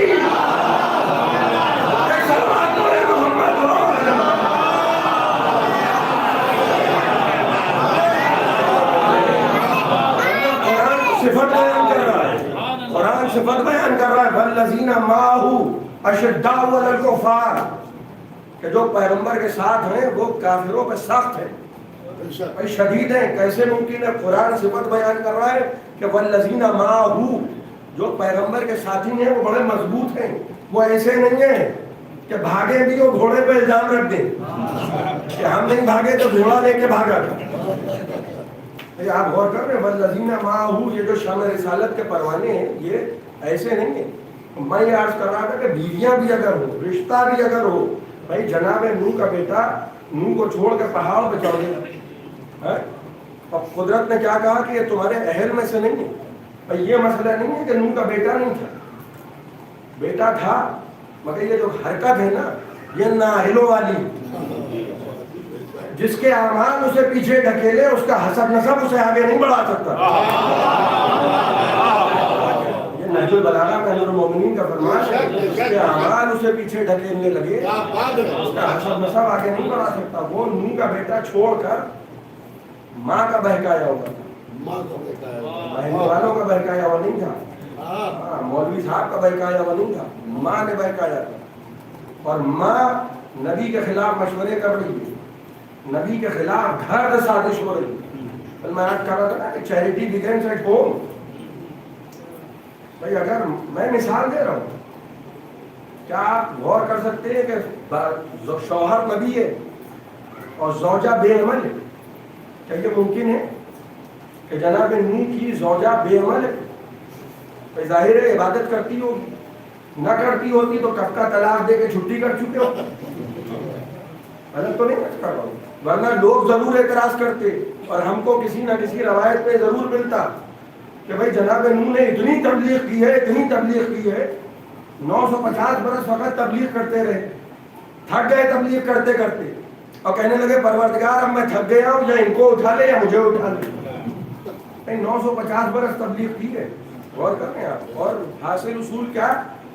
قرآن صفت بیان کر رہا ہے والذین معہ اشداء علی الکفار, کہ جو پیغمبر کے ساتھ ہیں وہ کافروں پہ سخت ہیں, بھائی شدید ہیں. کیسے ممکن ہے؟ قرآن صفت بیان کر رہا ہے کہ والذین معہ, جو پیغمبر کے ساتھی ہیں وہ بڑے مضبوط ہیں. وہ ایسے نہیں ہیں کہ بھاگے بھی وہ گھوڑے پہ الزام رکھ دیں کہ ہم نہیں بھاگے تو گھوڑا لے کے بھاگا. آپ غور کر رہے ہیں والذین معہ, یہ جو شمع رسالت کے پروانے ہیں یہ ایسے نہیں ہیں. میں یہ عرض کر رہا تھا کہ بیویاں بھی اگر ہو, رشتہ بھی اگر ہو, بھائی جناب نوح کا بیٹا نوح کو چھوڑ کر پہاڑ پہ چڑھ گیا, اب قدرت نے کیا کہا کہ یہ تمہارے اہل میں سے نہیں ہے. بھائی یہ مسئلہ نہیں ہے کہ نوح کا بیٹا نہیں تھا, بیٹا تھا, مگر یہ جو حرکت ہے نا یہ نااہلوں والی, جس کے اعمال اسے پیچھے ڈھکیلے اس کا حسب نسب اسے آگے نہیں بڑھا سکتا. یہ نہج البلاغہ میں امیر المومنین کا فرمان ہے, جس کے اعمال اسے پیچھے ڈھکیلنے لگے اس کا حسب نسب آگے نہیں بڑھا سکتا. وہ نوح کا بیٹا چھوڑ کر ماں کا بہکایا ہوا تھا, بہن والوں کا بہکایا ہوا نہیں تھا, مولوی صاحب کا بہکایا ہوا نہیں تھا, ماں نے بہکایا تھا. اور ماں نبی کے خلاف مشورے کر رہی ہے, نبی کے خلاف گھر سازش ہو رہی. میں آج کہہ رہا تھا نا کہ چیریٹی بگنس ایٹ ہوم. بھائی اگر میں مثال دے رہا ہوں, کیا آپ غور کر سکتے ہیں کہ شوہر نبی ہے اور زوجہ بے عمل ہے؟ کیا یہ ممکن ہے کہ جناب نوح کی زوجہ بے عمل ہے؟ بھائی ظاہر ہے عبادت کرتی ہوگی, نہ کرتی ہوتی تو کب کا طلاق دے کے چھٹی کر چکے ہو. غلط تو نہیں کر رہا ہوں, ورنہ لوگ ضرور اعتراض کرتے اور ہم کو کسی نہ کسی روایت پہ ضرور ملتا کہ بھائی جناب نوح نے اتنی تبلیغ کی ہے, اتنی تبلیغ کی ہے, 950 برس فقط تبلیغ کرتے رہے, تھک گئے تبلیغ کرتے کرتے, اور کہنے لگے پروردگار اب میں تھک گیا ہوں, یا ان کو اٹھا لے یا مجھے اٹھا لے. 950 برس تبلیغ کی ہے. غور کر رہے ہیں آپ. اور حاصل اصول کیا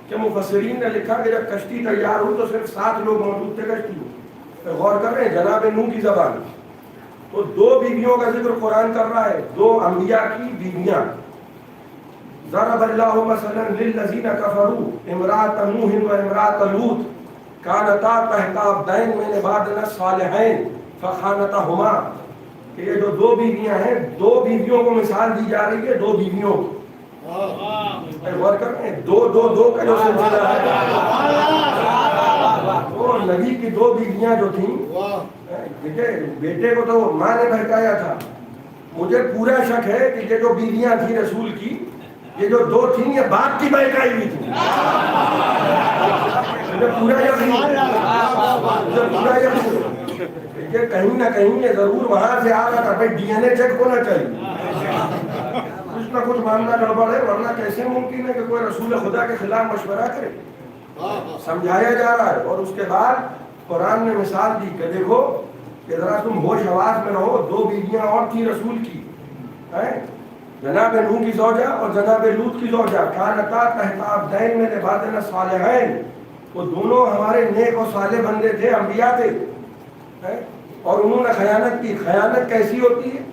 کہ مفسرین نے لکھا کہ جب کشتی تیار ہوئی تو صرف 7 لوگ موجود تھے کشتی میں. غور کر رہے ہیں جناب نوح کی زبان, تو 2 بیویوں کا ذکر قرآن کر رہا ہے, 2 انبیاء کی بیویاں. ضرب اللہ مثلا للذین کفروا امرأۃ نوح و امرأۃ لوط کانتا تحت عبدین من عبادنا الصالحین فخانتہما. کہ یہ جو 2 بیویاں ہیں, 2 بیویوں کو مثال دی جا رہی ہے, 2 بیویوں. غور کر رہے ہیں 2 کا جو سلسلہ ہے, وہ نبی کی 2 بیویاں جو تھیں, دیکھیں بیٹے کو تو ماں نے بہکایا تھا. مجھے پورا شک ہے کہ یہ جو بیویاں تھیں رسول کی, یہ جو 2 تھیں یہ باپ کی بہکائی ہوئی تھیں. مجھے پورا یقین یہ کہیں نہ کہیں یہ ضرور وہاں سے آ رہا تھا. بھائی ڈی این اے چیک ہونا چاہیے, کچھ نہ کچھ معاملہ گڑبڑ ہے, ورنہ کیسے ممکن ہے کہ کوئی رسول خدا کے خلاف مشورہ کرے. سمجھایا جا رہا ہے. اور اس کے بعد قرآن نے مثال دی کہ دیکھو کہ ذرا تم ہوش حواس میں رہو. 2 بیویاں اور تھی رسول کی, جناب نوح کی زوجہ اور جناب لوط کی زوجہ. کانتا تحت عبدین من عبادنا الصالحین, وہ دونوں ہمارے نیک اور صالح بندے تھے, انبیاء تھے, اور انہوں نے خیانت کی. خیانت کیسی ہوتی ہے؟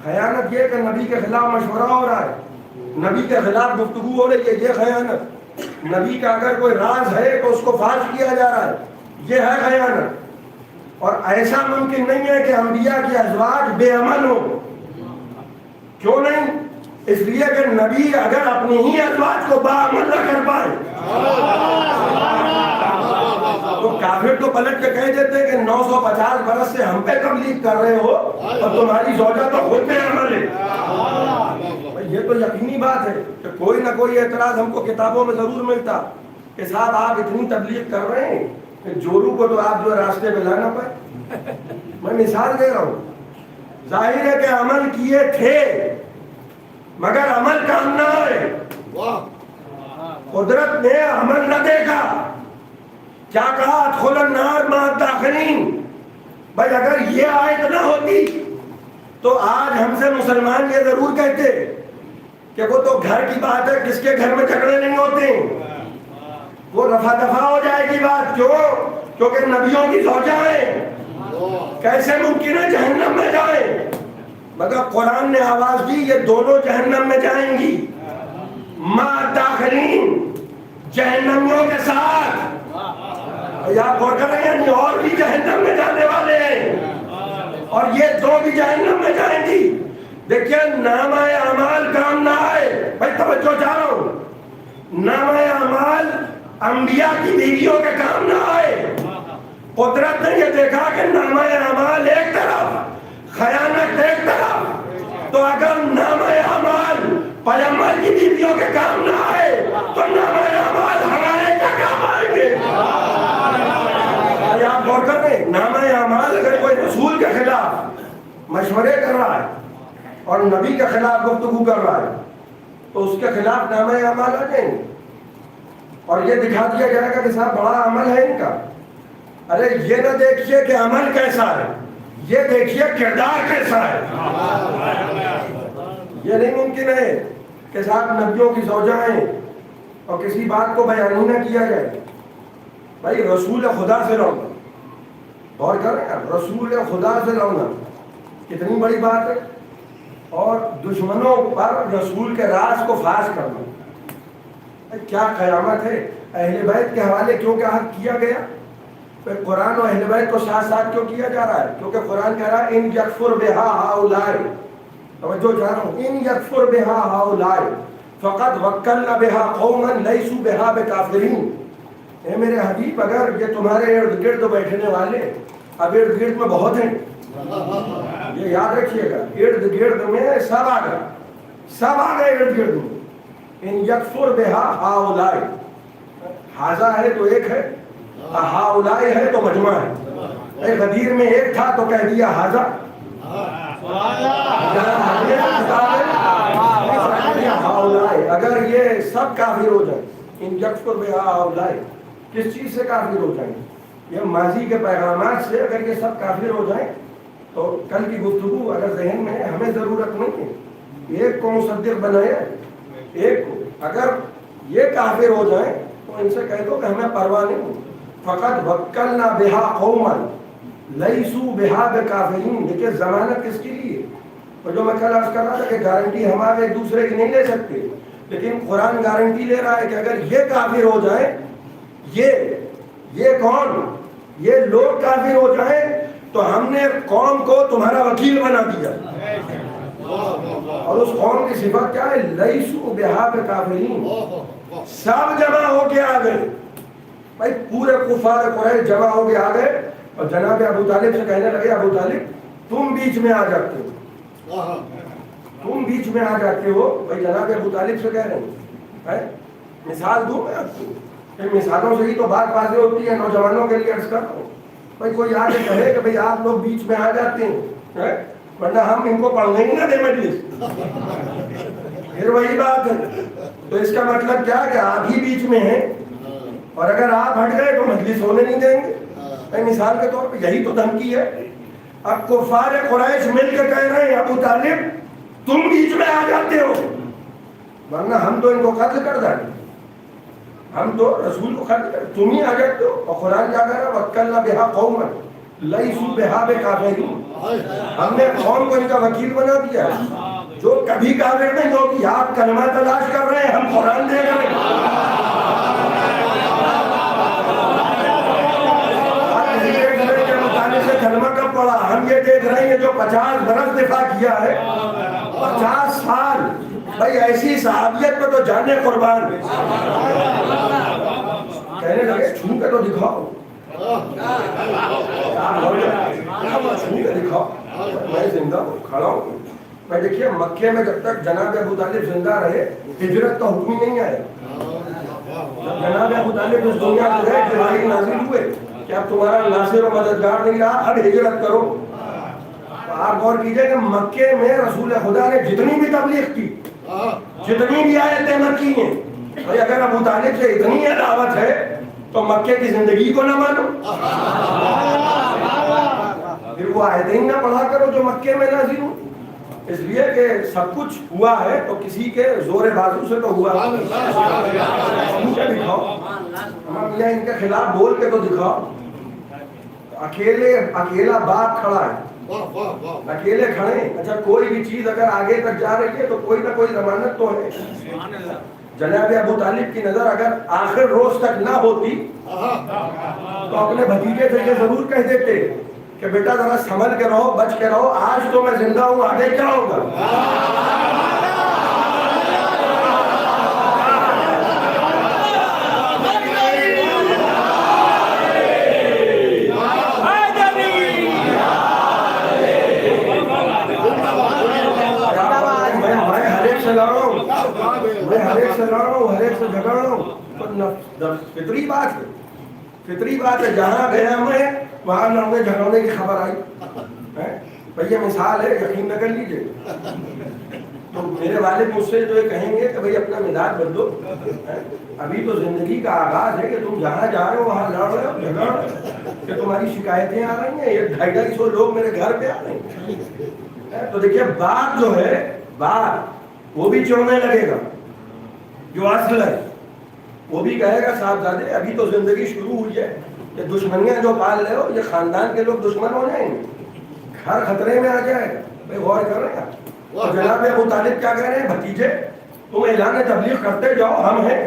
خیانت یہ کہ نبی کے خلاف مشورہ ہو رہا ہے, نبی کے خلاف گفتگو ہو رہی ہے, یہ خیانت. نبی کا اگر کوئی راز ہے تو اس کو فاش کیا جا رہا ہے, یہ ہے خیانت. اور ایسا ممکن نہیں ہے کہ انبیاء کی ازواج بے عمل ہو. کیوں نہیں؟ اس لیے کہ نبی اگر اپنی ہی ازواج کو باعمل نہ کر پائے تو کافر تو پلٹ کے کہہ دیتے کہ 950 برس سے ہم پہ تبلیغ کر رہے ہو اور تمہاری زوجہ تو خود بے عمل ہے. یہ تو یقینی بات ہے کہ کوئی نہ کوئی اعتراض ہم کو کتابوں میں ضرور ملتا کہ صاحب آپ اتنی تبلیغ کر رہے ہیں کہ جورو کو تو آپ جو راستے پہ لانا پائے. میں مثال دے رہا ہوں. ظاہر ہے کہ عمل کیے تھے مگر عمل کام نہ آئے. قدرت نے عمل نہ دیکھا, کیا کہا ادخل النار مع الداخلین. بھائی اگر یہ آیت نہ ہوتی تو آج ہم سے مسلمان یہ ضرور کہتے کہ وہ تو گھر کی بات ہے, کس کے گھر میں جھگڑے نہیں ہوتے, وہ رفع دفع ہو جائے گی بات. کیوں؟ کیونکہ نبیوں کی زوجائیں کیسے ممکن ہے جہنم میں جائیں؟ مگر قرآن نے آواز دی یہ دونوں جہنم میں جائیں گی, مع الداخلین, جہنمیوں کے ساتھ. یا غور کر رہے ہیں, اور بھی جہنم میں جانے والے ہیں اور یہ دو بھی جہنم میں جائیں گی. دیکھیے نامہ اعمال کام نہ آئے. بھائی توجہ چاہ رہا ہوں, نامہ اعمال انبیاء کی بیویوں کے کام نہ آئے. قدرت نے یہ دیکھا کہ نامہ اعمال ایک طرف, خیانت ایک طرف, تو اگر نامہ اعمال پیغمبر کی بیویوں کے کام نہ آئے تو نامہ اعمال ہمارے کیا کام آئیں گے؟ آپ غور کر رہے ہیں, نامہ اعمال اگر کوئی رسول کے خلاف مشورے کر رہا ہے اور نبی کے خلاف گفتگو کر رہا ہے تو اس کے خلاف نامہ اعمال آ جائیں گے اور یہ دکھا دیا جائے گا کہ صاحب بڑا عمل ہے ان کا. ارے یہ نہ دیکھیے کہ عمل کیسا ہے, یہ دیکھیے کردار کیسا ہے. یہ نہیں ممکن ہے کہ صاحب نبیوں کی زوجائیں اور کسی بات کو بیان ہی نہ کیا جائے. بھائی رسول خدا سے رونا, غور کریں, رسول خدا سے رونا کتنی بڑی بات ہے. اور دشمنوں پر رسول کے راز کو فاش کرنا, کیا قیامت ہے. اہل بیت کے حوالے کیوں کیا حق کیا گیا؟ پھر قرآن و اہل بیت کو ساتھ ساتھ کیوں کیا جا رہا ہے؟ کیونکہ قرآن کہہ رہا ہے ان یکفر بہا ہؤلاء, توجہ چاہ رہا ہوں, ان یکفر بہا ہؤلاء فقد وکلنا بہا قوما لیسوا بہا بکافرین. اے میرے حبیب اگر یہ تمہارے ارد گرد بیٹھنے والے, اب ارد گرد میں بہت ہیں, یہ یاد رکھیے گا, ارد گرد میں سب آ گئے, سب آ گئے ارد گرد میں. ان یکفر بہا ہؤلاء, ہاذا ہے تو ایک ہے, ہؤلاء ہے تو مجمع ہے. غدیر میں ایک تھا تو کہہ دیا ہاذا, اگر یہ سب کافر ہو جائیں, ان یکفر بہا ہؤلاء, کس چیز سے کافر ہو جائیں؟ یہ ماضی کے پیغامات سے اگر یہ سب کافر ہو جائیں تو کل کی گفتگو اگر ذہن میں ہے, ہمیں ضرورت نہیں ہے ایک کو مصدق بنائے, ایک کو. اگر یہ کافر ہو جائیں تو ان سے کہہ دو کہ ہمیں پرواہ نہیں. فقط وکلنا بہا قوما لیسوا بہا بکافرین. دیکھیے ضمانت کس کے لیے؟ اور جو میں کل عرض کر رہا تھا کہ گارنٹی ہم آپ ایک دوسرے کی نہیں لے سکتے, لیکن قرآن گارنٹی لے رہا ہے کہ اگر یہ کافر ہو جائیں, یہ کون, یہ لوگ کافر ہو جائیں تو ہم نے قوم کو تمہارا وکیل بنا دیا. اور اس قوم کی صفت کیا ہے؟ لیسوا بہا بکافرین. سب جمع ہو کے آ گئے. بھائی پورے کفار قریش جمع ہو کے آ گئے اور جناب ابو طالب سے کہنے لگے, ابو طالب تم بیچ میں آ جاتے ہو, تم بیچ میں آ جاتے ہو. بھائی جناب ابو طالب سے کہہ رہے ہیں, مثال دوں میں آپ کو, مثالوں سے ہی تو بات واضح ہوتی ہے. نوجوانوں کے لیے عرض کرتا ہوں, بھائی کوئی آ کے کہے کہ بھائی آپ لوگ بیچ میں آ جاتے ہیں, ورنہ ہم ان کو پڑھنے ہی نہ دیں مجلس, پھر وہی بات ہے. تو اس کا مطلب کیا کہ آپ ہی بیچ میں ہیں اور اگر آپ ہٹ گئے تو مجلس ہونے نہیں دیں گے. مثال کے طور پہ یہی تو دھمکی ہے. اب کفار قریش مل کے کہہ رہے ہیں ابو طالب تم بیچ میں آ جاتے ہو, ورنہ ہم تو ان کو قتل کر دیں, ہم تو رسول کو قتل کر, تم ہی آ جاتے ہو. اور قرآن کیا کہہ رہا ہے؟ وکلنا بہا قوما لیسوا بہا بکافرین. ہم نے قوم کو ان کا وکیل بنا دیا جو کبھی کافر نہیں ہوگی. آپ کلمہ تلاش کر رہے ہیں, ہم قرآن دے رہے ہیں. کلمہ کب پڑا؟ ہم یہ دیکھ رہے ہیں جو 50 برس دفاع کیا ہے, 50 سال. بھائی ایسی صحابیت پہ تو جانے قربان. کہنے لگے چھو کے تو دکھاؤ, چھو کے دکھاؤ, میں زندہ ہوں, کھڑا ہوں. میں دیکھیے مکے میں جب تک جناب ابو طالب زندہ رہے ہجرت کا حکم ہی نہیں آیا. جب جناب ابو طالب اس دنیا کو گئے جبرائیل نازل ہوئے کہ اب تمہارا ناصر و مددگار نہیں رہا, اب ہجرت کرو. آپ غور کیجئے کہ مکے میں رسول خدا نے جتنی بھی تبلیغ کی, جتنی بھی آیتیں مکی ہیں, اگر ابو طالب سے اتنی دعوت ہے تو مکے کی زندگی کو نہ مانو؟ پھر وہ آیتیں ہی نہ پڑھا کرو جو مکے میں نازل ہوں؟ اس لیے کہ سب کچھ ہوا ہے تو کسی کے زور بازو سے تو ہوا، مجھے دکھاؤ، ان کے خلاف بول کے تو دکھاؤ۔ اکیلا باپ کھڑا ہے، اکیلے کھڑے ہیں، اچھا کوئی بھی چیز اگر آگے تک جا رہی ہے تو کوئی نہ کوئی ضمانت تو ہے۔ جناب ابو طالب کی نظر اگر آخر روز تک نہ ہوتی تو اپنے بھتیجے سے یہ ضرور کہہ دیتے کہ بیٹا ذرا سنبھل کے رہو، بچ کے رہو، آج تو میں زندہ ہوں، آگے کیا ہوگا؟ میں ہر ایک سے لڑ رہا ہوں، ہر ایک سے جھگڑ رہا ہوں، فطری بات ہے، فطری بات ہے۔ جہاں گیا میں وہاں لڑنے جھگڑنے کی خبر آئی، بھئی یہ مثال ہے، یقین نہ کر لیجیے۔ تو میرے والد مجھ سے جو یہ کہیں گے کہ بھئی اپنا مزاج بدلو، ابھی تو زندگی کا آغاز ہے کہ تم جہاں جا رہے ہو وہاں لڑ رہے ہو، جھگڑ رہے ہو، کہ تمہاری شکایتیں آ رہی ہیں، یہ 250 لوگ میرے گھر پہ آ رہے ہیں۔ تو دیکھیے باپ جو ہے، باپ وہ بھی چڑھنے لگے گا، جو اصل ہے وہ بھی کہے گا صاحبزادے ابھی تو زندگی شروع ہوئی ہے، یہ دشمنیاں جو پال رہے ہو یہ خاندان کے لوگ دشمن ہو جائیں گے، گھر خطرے میں آ جائے گا۔ بھائی غور کر رہے ہیں؟ اور جناب ابو طالب کیا کہہ رہے ہیں؟ بھتیجے تم اعلان تبلیغ کرتے جاؤ، ہم ہیں۔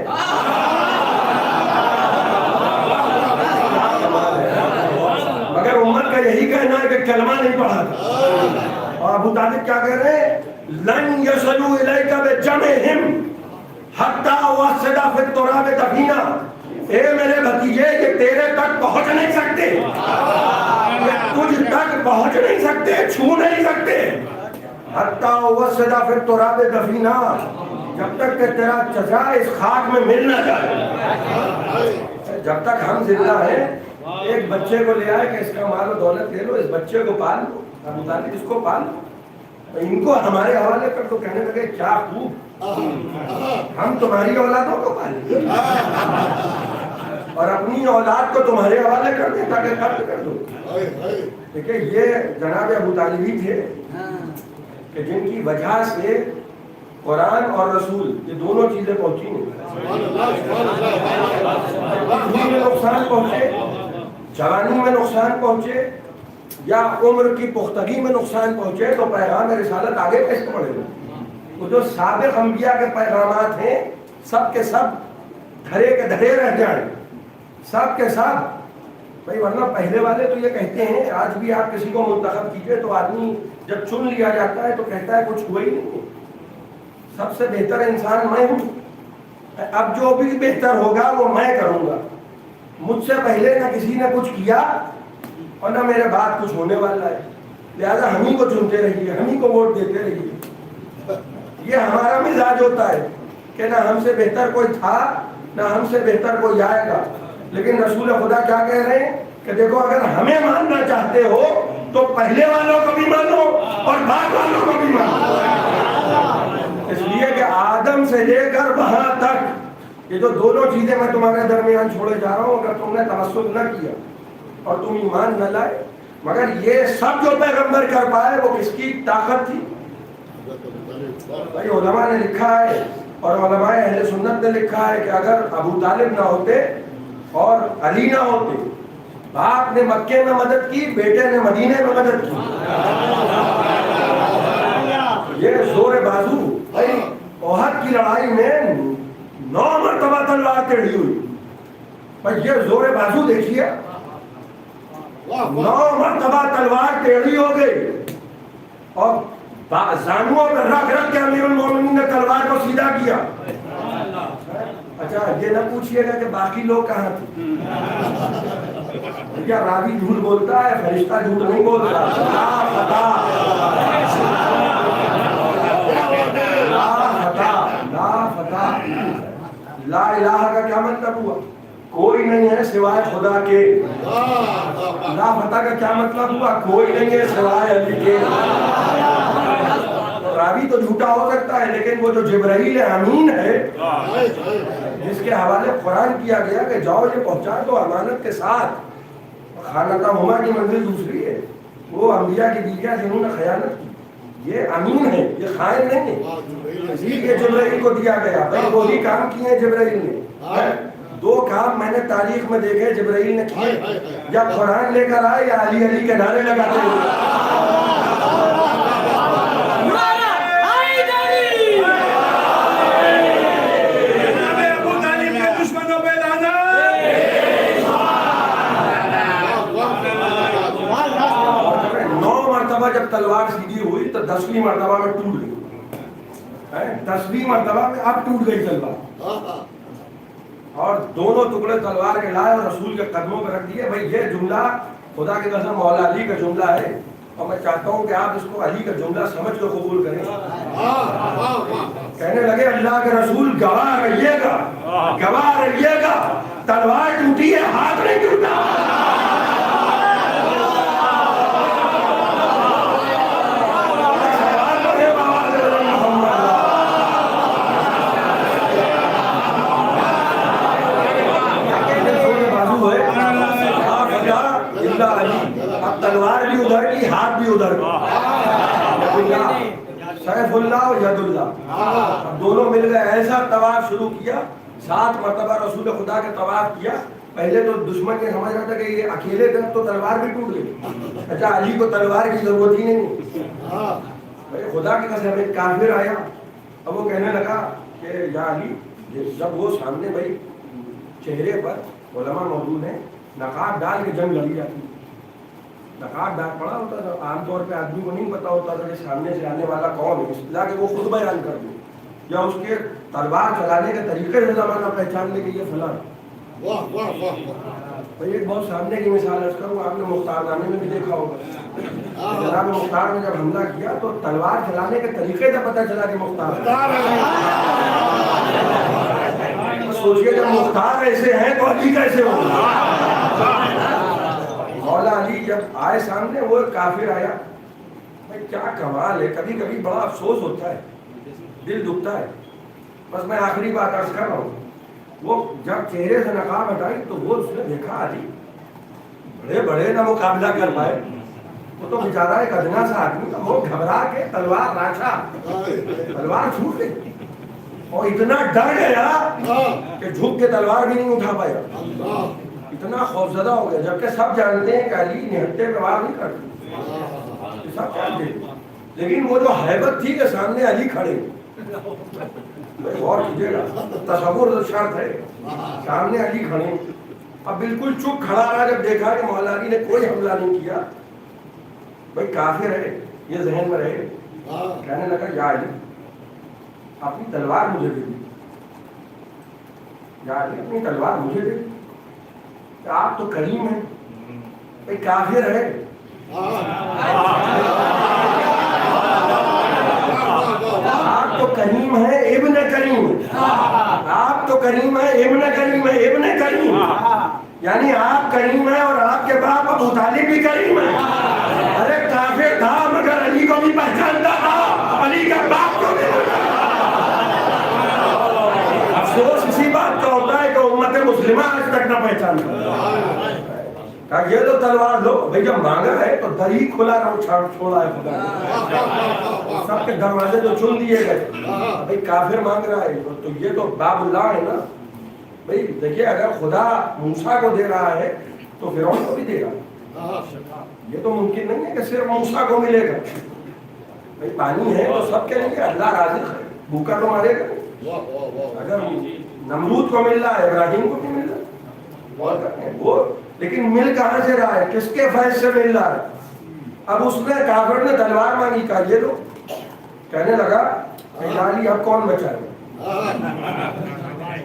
مگر امت کا یہی کہنا ہے کہ کلمہ نہیں پڑھا تھا۔ اور ابو طالب کیا کہہ رہے ہیں؟ لن یصلوا الیک بجمعہم حتی وصل فی التراب دفینا، اے میرے بھتیجے یہ تیرے تک پہنچ نہیں سکتے، یہ تجھ تک پہنچ نہیں سکتے، چھو نہیں سکتے، حتی وصل فی التراب دفینا، جب تک کہ تیرا چچا اس خاک میں مل نہ جائے۔ جب تک ہم زندہ ہیں ایک بچے کو لے آئے کہ اس کا مال و دولت لے لو، اس بچے کو پال لو، ابو طالب اس کو پال لو، ان کو ہمارے حوالے کر تو کہنے لگے کیا خوب، ہم تمہاری اولادوں کو پالیں اور اپنی اولاد کو تمہارے حوالے کر دیں تاکہ قتل کر دو۔ دیکھیں یہ جناب ابو طالب ہی تھے کہ جن کی وجہ سے قرآن اور رسول یہ دونوں چیزیں پہنچی نہیں۔ میں نقصان پہنچے، جوانی میں نقصان پہنچے یا عمر کی پختگی میں نقصان پہنچے تو پیغام رسالت آگے کیسے بڑھے گا؟ وہ جو سابق انبیاء کے پیغامات ہیں سب کے سب دھرے کے دھرے رہ جائیں، سب کے سب۔ بھائی ورنہ پہلے والے تو یہ کہتے ہیں، آج بھی آپ کسی کو منتخب کیجئے تو آدمی جب چن لیا جاتا ہے تو کہتا ہے کچھ ہوا ہی نہیں، سب سے بہتر انسان میں ہوں، اب جو بھی بہتر ہوگا وہ میں کروں گا، مجھ سے پہلے نہ کسی نے کچھ کیا اور نہ میرے بعد کچھ ہونے والا ہے، لہذا ہم ہی کو چنتے رہیے، ہم ہی کو ووٹ دیتے رہیے۔ یہ ہمارا مزاج ہوتا ہے کہ نہ ہم سے بہتر کوئی تھا نہ ہم سے بہتر کوئی آئے گا، لیکن رسول خدا کیا کہہ رہے ہیں کہ دیکھو اگر ہمیں ماننا چاہتے ہو تو پہلے والوں کو بھی مانو اور بعد والوں کو بھی مانو۔ اس لیے کہ آدم سے لے کر وہاں تک یہ جو دونوں چیزیں میں تمہارے درمیان چھوڑے جا رہا ہوں، اگر تم نے توسل نہ کیا اور تم ایمان نہ لائے، مگر یہ سب جو پیغمبر کر پائے وہ کس کی طاقت تھی؟ بھائی علماء نے لکھا ہے اور علماء اہل سنت نے لکھا ہے کہ اگر ابو طالب نہ ہوتے اور علی نہ ہوتے، باپ نے مکے میں مدد کی، بیٹے نے مدینے میں مدد کی، یہ زور بازو۔ بھائی احد کی لڑائی میں 9 مرتبہ تلوار ٹیڑھی ہوئی، بھائی یہ زور بازو دیکھیے، 9 مرتبہ تلوار ٹیڑھی ہو گئی اور زانوؤں پہ رکھ رکھ کے امیر المومنین نے تلوار کو سیدھا کیا۔ اچھا یہ نہ پوچھئے گا کہ باقی لوگ کہاں تھے، کیا راوی جھوٹ بولتا ہے، فرشتہ جھوٹ نہیں بولتا۔ لا فتح، لا الہ کا کیا مطلب ہوا؟ کوئی نہیں ہے سوائے خدا کے۔ لا فتح کا کیا مطلب ہوا؟ کوئی نہیں ہے سوائے علی کے۔ راوی تو جھوٹا ہو سکتا ہے لیکن وہ جو جبرائیل امین ہے جس کے حوالے قرآن کیا گیا کہ جاؤ یہ پہنچا دو امانت کے ساتھ. خانتہما کی منزل دوسری ہے. وہ انبیاء کی بیویاں جنہوں نے خیانت کی، یہ امین ہے، یہ خائن نہیں ہے. اسی لیے جبرائیل کو دیا گیا. بھائی وہی کام کیے جبرائیل نے. 2 کام میں نے تاریخ میں دیکھے جبرائیل نے کیے، یا قرآن لے کر آئے یا علی علی کے نعرے لگاتے ہوئے. جب تلوار سیدھی ہوئی تو 10ویں مرتبہ میں ٹوٹ گئی. 10ویں مرتبہ میں اب ٹوٹ گئی تلوار، اور دونوں ٹکڑے تلوار کے لائے اور رسول کے قدموں پہ رکھ دیے. بھائی یہ جملہ خدا کی قسم مولا علی کا جملہ ہے، اور میں چاہتا ہوں کہ آپ اس کو علی کا جملہ سمجھ کے قبول کریں. کہنے لگے اللہ کے رسول گواہ رہیے گا، گواہ رہیے گا، تلوار ٹوٹی ہے، ہاتھ نہیں ٹوٹا. اب تلوار بھی ادھر کی، ہاتھ بھی ادھر کا. سیف اللہ اور ید اللہ دونوں مل گئے. ایسا طواف شروع کیا، 7 مرتبہ رسول خدا کے طواف کیا. پہلے تو دشمن نے سمجھ رہا تھا کہ یہ اکیلے تھے تو تلوار بھی ٹوٹ گئی. اچھا علی کو تلوار کی ضرورت ہی نہیں. خدا کی قسم ایک کافر آیا، اب وہ کہنے لگا کہ یا علی، جب وہ سامنے بھائی چہرے پر علماء موجود ہیں، نقاب ڈال کے جنگ لڑی جاتی. نقاب ڈال پڑا ہوتا تھا، عام طور پہ آدمی کو نہیں پتا ہوتا تھا کہ سامنے سے آنے والا کون ہے، اس لیے کہ وہ خود بیان کر دے یا اس کے تلوار چلانے کے طریقے سے زمانہ پہچان لے کہ یہ فلاں. بھائی ایک بہت سامنے کی مثال عرض کروں، آپ نے مختار نامے میں بھی دیکھا ہوگا. جناب مختار نے جب حملہ کیا تو تلوار چلانے کے طریقے سے پتہ چلا کہ مختار. سوچئے جب مختار ایسے ہیں تو علی کیسے ہوگا. مولا علی جب آئے سامنے، وہ کافر آیا. بھائی کیا کمال ہے، کبھی کبھی بڑا افسوس ہوتا ہے، دل دکھتا ہے. بس میں آخری بات عرض کر رہا ہوں، وہ جب چہرے سے نقاب ہٹائی تو وہ اس نے دیکھا علی بڑے بڑے نہ مقابلہ کر پائے. وہ تو بیچارہ ایک ادنا سا آدمی تھا، وہ گھبرا کے تلوار راچا، تلوار چھوٹ گئی اور اتنا ڈر گیا کہ جھک کے تلوار بھی نہیں اٹھا پایا. اتنا خوفزدہ ہو گیا، جبکہ سب جانتے ہیں کہ علی نہتے پہ وار نہیں کرتے، سب جانتے ہیں. لیکن وہ جو ہیبت تھی کہ سامنے علی کھڑے، غور کیجیے گا، تصور شرط ہے، سامنے علی کھڑے. اب بالکل چپ کھڑا رہا. جب دیکھا کہ مولا علی نے کوئی حملہ نہیں کیا، بھائی کافر ہے یہ ذہن میں رہے، کہنے لگا یا علی اپنی تلوار مجھے دے دی. یا علی اپنی تلوار مجھے دے دی. آپ تو کریم ہیں، بھائی کافر ہے. آپ تو کریم ہے، ابن کریم. آپ تو کریم ہے، ابن کریم ہے، ابن کریم. یعنی آپ کریم ہیں اور آپ کے باپ ابو طالب بھی کریم ہے. ارے کافر تھا مگر علی کو بھی پہچانتا تھا، علی کا باپ کو بھی. افسوس اسی بات کا ہوتا ہے کہ امت مسلمہ آج تک نہ پہچانتا. کہا یہ تو تلوار دو. بھئی جب مانگا ہے تو در ہی کھلا رہا چھوڑا ہے خدا نے. سب کے دروازے تو چن دیے گئے. بھئی کافر مانگ رہا ہے تو یہ تو باب اللہ ہے نا. بھئی دیکھیے اگر خدا موسیٰ کو دے رہا ہے تو فرعون کو بھی دے گا. یہ تو ممکن نہیں ہے کہ صرف موسیٰ کو ملے گا. بھئی پانی ہے تو سب کے لیے اللہ رازق ہے، بھوکا تو مارے گا. اگر نمرود کو مل رہا ہے ابراہیم کو بھی مل رہا ہے وہ، لیکن مل کہاں سے رہا ہے، کس کے فیض سے مل رہا ہے. اب اس نے کافر نے تلوار مانگی. کہا یہ لو. کہنے لگا یا علی اب کون بچائے گا.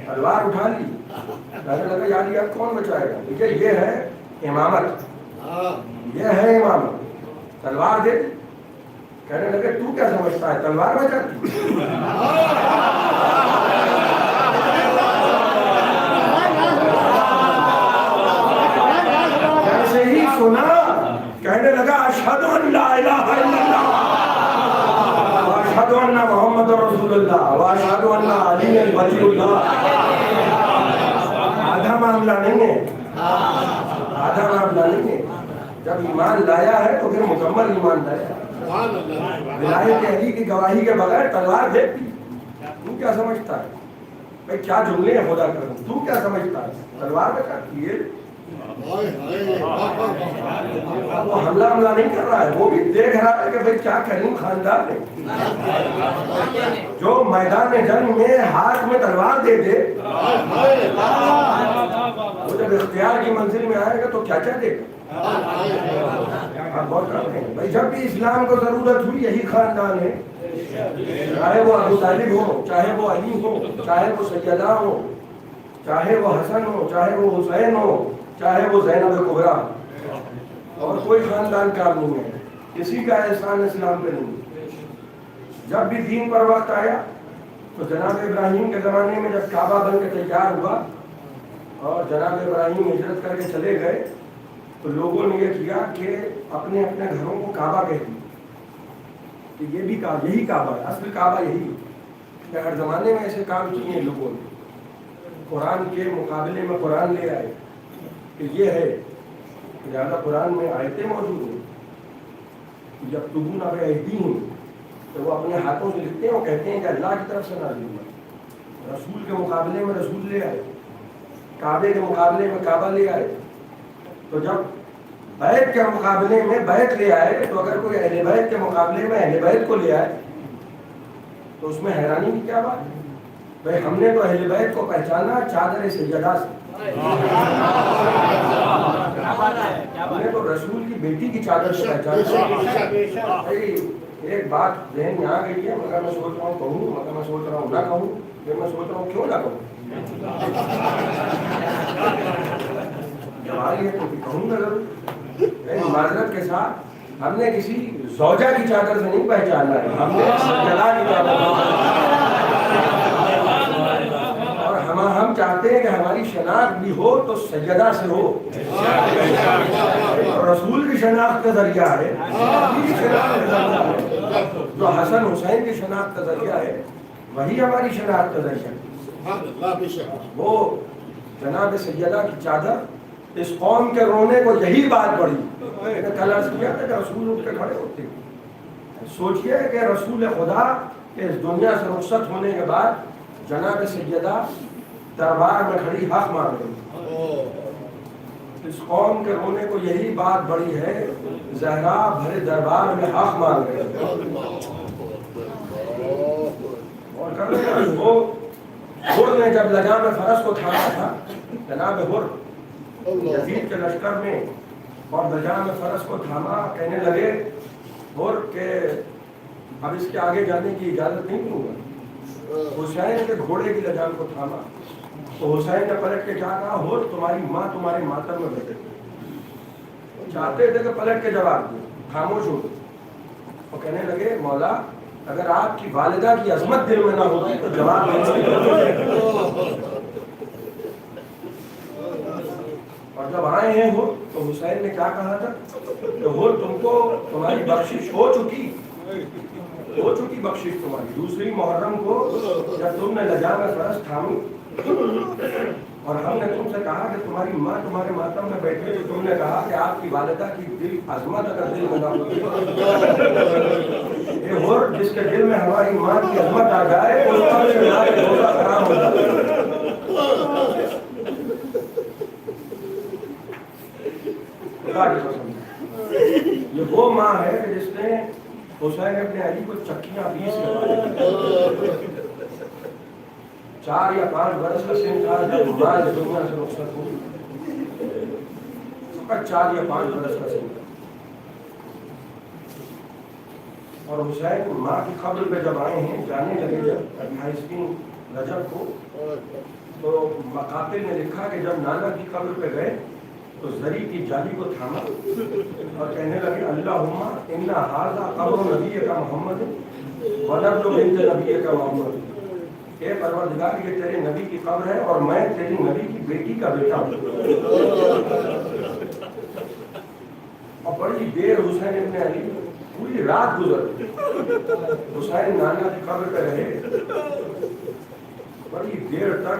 تلوار اٹھا لی. کہنے لگا یا علی اب کون بچائے گا. دیکھیے یہ ہے امامت، یہ ہے امامت. تلوار دے. کہنے لگے تو کیا سمجھتا ہے تلوار بچاتی. جیسے ہی سنا کہنے لگا اشہد ان لا الہ الا اللہ واشہد ان محمد رسول اللہ واشہد ان علی ولی اللہ. نہیں ہے, آدھا معاملہ نہیں ہے. جب ایمان لایا ہے تو پھر مکمل ایمان لایا. ولایت علی کی گواہی کے بغیر تلوار دیکھتی. تو کیا سمجھتا ہے بھائی کیا جملے ہیں خدا کروں, تو کیا سمجھتا ہے تلوار میں کاٹتی ہے. وہ حملہ نہیں کر رہا ہے, وہ بھی دیکھ رہا ہے کہ بھائی کیا کریم خاندان ہے جو میدان جنگ میں ہاتھ میں تلوار دے دے, وہ جب اختیار کی منزل میں آئے گا تو کیا کیا دے گا. آپ غور کرتے ہیں بھائی جب بھی اسلام کو ضرورت ہوئی یہی خاندان ہے, چاہے وہ ابو طالب ہو, چاہے وہ علی ہو, چاہے وہ سیدہ ہو, چاہے وہ حسن ہو, چاہے وہ حسین ہو, چاہے وہ زینب کبریٰ, اور کوئی خاندان کام نہیں ہے, کسی کا احسان اسلام پہ نہیں. جب بھی دین پر وقت آیا تو جناب ابراہیم کے زمانے میں جب کعبہ بن کے تیار ہوا اور جناب ابراہیم ہجرت کر کے چلے گئے تو لوگوں نے یہ کیا کہ اپنے اپنے گھروں کو کعبہ کہہ دیا کہ یہ بھی یہی کعبہ ہے, اصل کعبہ یہی ہے. کہ ہر زمانے میں ایسے کام کیے ہیں لوگوں نے. قرآن کے مقابلے میں قرآن لے آئے کہ یہ ہے, لہٰذا قرآن میں آیتیں موجود ہیں. جب تبون اب عہدی ہوں تو وہ اپنے ہاتھوں سے لکھتے ہیں, وہ کہتے ہیں کہ اللہ کی طرف سے نازل ہوا. رسول کے مقابلے میں رسول لے آئے, کعبے کے مقابلے میں کعبہ لے آئے. تو جب بیت کے مقابلے میں بیت لے آئے تو اگر کوئی اہل بیت کے مقابلے میں اہل بیت کو لے آئے تو اس میں حیرانی کی کیا بات ہے. بھائی ہم نے تو اہل بیت کو پہچانا چادر سیدہ سے, ہم نے تو رسول کی بیٹی کی چادر سے پہچانا. ایک بات ذہن میں آ گئی ہے, مگر میں سوچ رہا ہوں کہوں, مگر میں سوچ رہا ہوں نہ کہوں, پھر میں سوچ رہا ہوں کیوں نہ کہوں. جواری ہے تو کہوں گا ضرور. معذرت کے ساتھ ہم نے کسی زوجہ کی چادر سے نہیں پہچانا ہے, ہم نے جلا کی چادر. اور ہم چاہتے ہیں کہ ہماری شناخت بھی ہو تو سیدہ سے ہو. رسول کی شناخت کا ذریعہ ہے, جو حسن حسین کی شناخت کا ذریعہ ہے وہی ہماری شناخت کا ذریعہ ہے. وہ جناب سیدہ کی چادر, اس قوم کے رونے کو یہی بات پڑی. میں نے کل عرض کیا تھا کہ رسول اٹھ کے کھڑے ہوتے. سوچئے کہ رسول خدا کے اس دنیا سے رخصت ہونے کے بعد جناب سیدہ دربار میں کھڑی حق مانگ رہی. اس قوم کے رونے کو یہی بات بڑی ہے, زہرا بھرے دربار میں حق مانگ رہی. اور کر رہے وہ ہر نے جب لگام فرس کو تھاما تھا, جناب ہر یزید کے لشکر میں, اور لجام فرس کو تھاما, کہنے لگے ہر کہ اب اس کے آگے جانے کی اجازت نہیں دوں گا. حسین کے گھوڑے کی لجام کو تھاما تو حسین نے پلٹ کے کیا کہا, ہر تمہاری ماں تمہارے ماتم میں بیٹھے. چاہتے تھے کہ پلٹ کے جواب دیں, خاموش ہو گئے. وہ کہنے لگے مولا اگر آپ کی والدہ کی عظمت دل میں نہ ہوتی تو جواب نہیں. اور جب آئے ہیں وہ تو حسین نے کیا کہا تھا کہ وہ تم کو تمہاری بخشش ہو چکی بخشش تمہاری. دوسری محرم کو جب تم نے لجام فرس تھامی اور ہم نے تم سے کہا کہ تمہاری ماں تمہارے ماتم میں بیٹھے, تو تم نے کہا کہ آپ کی والدہ کی دل عظمت اگر دل میں نہ ہوتی, جس کے دل میں ہماری ماں کی عظمت آ جائے اس پر سے روزہ حرام ہو جائے. یہ وہ ماں ہے کہ جس نے حسین ابن علی کو چکیاں 20 لگائی. 4 یا 5 برس کا سن تھا جب ماں دنیا سے رخصت ہوئی. 4 یا 5 برس کا سن تھا. اور حسین ماں کی قبر پہ جب آئے ہیں, جانے لگے جب 28 رجب کو, تو مقاتل نے لکھا کہ جب نانا کی قبر پہ گئے تو زری کی جالی کو تھاما اور کہنے لگے اللہم ان ھذا قبر نبی کا محمد ونبل بنت نبی کا محمد. اے پروردگار یہ تیرے نبی کی قبر ہے اور میں تیری نبی کی بیٹی کا بیٹا ہوں. اور بڑی دیر حسین ابن علی, پوری رات گزر حسین نانا کی قبر پہ رہے. بڑی دیر تک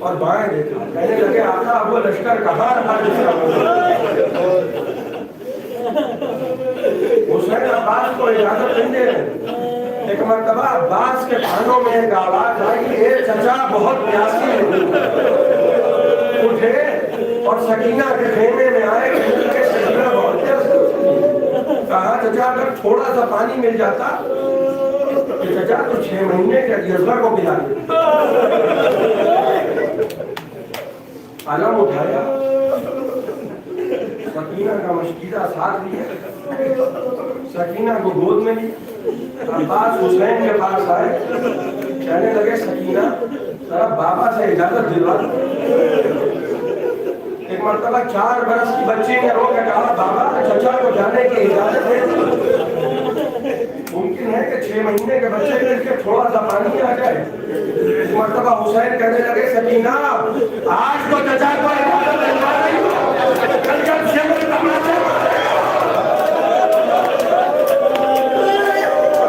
اور بائیں دیکھا، کہنے لگے آقا اب وہ لشکر کہاں رہا جس کا حسین عباس کو اجازت نہیں دے رہے۔ ایک مرتبہ عباس کے کانوں میں ایک آواز آئی، اے چچا بہت پیاسی ہے۔ اٹھے اور سکینہ کے خیمے میں آئے کہ سکینہ بہت پیاسی۔ کہا چچا اگر تھوڑا سا پانی مل جاتا کہ چچا تو 6 مہینے کے جذبہ کو پلا دے۔ علم اٹھایا، سکینہ کا مشکیزہ ساتھ لیا، سکینہ کو گود میں لی۔ عباس حسین کے پاس آئے، کہنے لگے سکینہ ذرا بابا سے اجازت دلوا۔ ایک مرتبہ 4 برس کی بچی نے رو کے کہا بابا چچا کو جانے کی اجازت ہے؟ ممکن ہے کہ 6 مہینے کے بچے کے لیے تھوڑا سا پانی آ جائے۔ ایک مرتبہ حسین کہنے لگے سکینہ آج تو چچا کو اجازت دلوا رہی ہو، کل جب شمر تماشے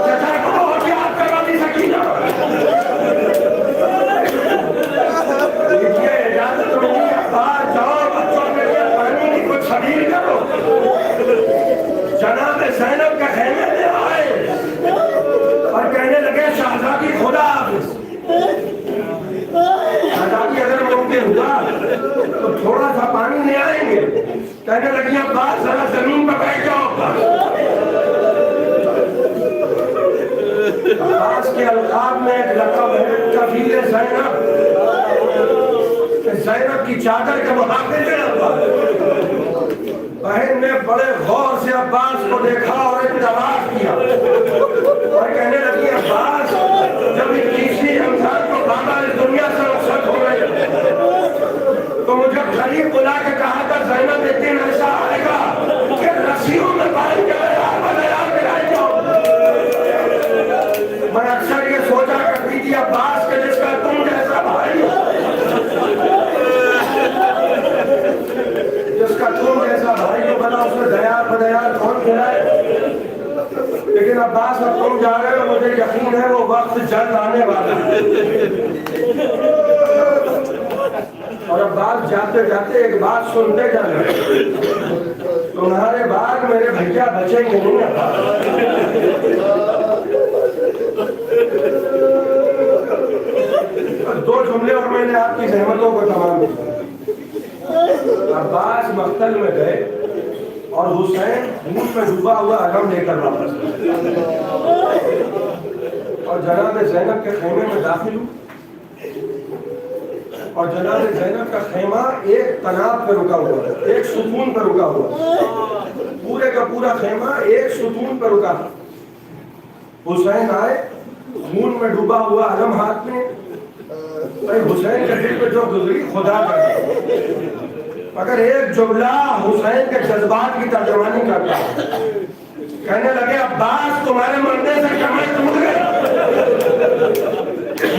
چچا کو بہت یاد کروا دی سکینہ۔ یہ اجازت ملی، باہر جاؤ بچوں کے لیے پانی کی کچھ خبیر کرو۔ جناب زینب کے خیمے میں آئے اور کہنے لگے شہزادی خدا حافظ۔ شہزادی اگر ممکن ہوا تو تھوڑا سا پانی لے آئیں گے۔ کہنے لگی عباس ذرا زمین پر بیٹھ جاؤ۔ عباس کے القاب میں ایک لقب ہے کفیل زینب، زینب کی چادر کے محافظ ہے عباس۔ بہن نے بڑے غور سے عباس کو دیکھا اور اعتراض کیا اور کہنے لگی عباس جب 21ویں رمضان کو بابا اس دنیا سے رخصت ہو گئے تو مجھے قریب بلا کے کہا تھا زینب ایک دن ایسا آئے گا کہ رسیوں میں باندھ کے بدیار ملائے جاؤ۔ میں اکثر یہ سوچا کرتی تھی عباس کہ جس کا تم جیسا بھائی، جس کا تم جیسا بھائی جو بنا اس میں دیار بدیار کون کھلائے؟ لیکن عباس اب تم جا رہے ہو، مجھے یقین ہے وہ وقت جلد آنے والا ہے۔ اور عباس جاتے جاتے ایک بات سنتے جانا، تمہارے بعد میرے بھیا بچیں گے نہیں عباس۔ 2 جملے اور میں نے آپ کی زحمتوں کو تمام کیا۔ عباس مقتل میں گئے اور حسین خون میں ڈوبا ہوا علم لے کر واپس اور جناب زینب کے خیمے میں داخل ہوئے اور جناب زینب کا خیمہ ایک تناب پہ رکا ہوا ہے، ایک ستون پہ رکا ہوا، پورے کا پورا خیمہ ایک ستون پہ رکا۔ حسین آئے، خون میں ڈوبا ہوا علم ہاتھ میں۔ حسین کے دل پہ جو گزری خدا کر، اگر ایک جملہ حسین کے جذبات کی ترجمانی کرتا، کہنے لگے عباس تمہارے مرنے سے کمر ٹوٹ گئی،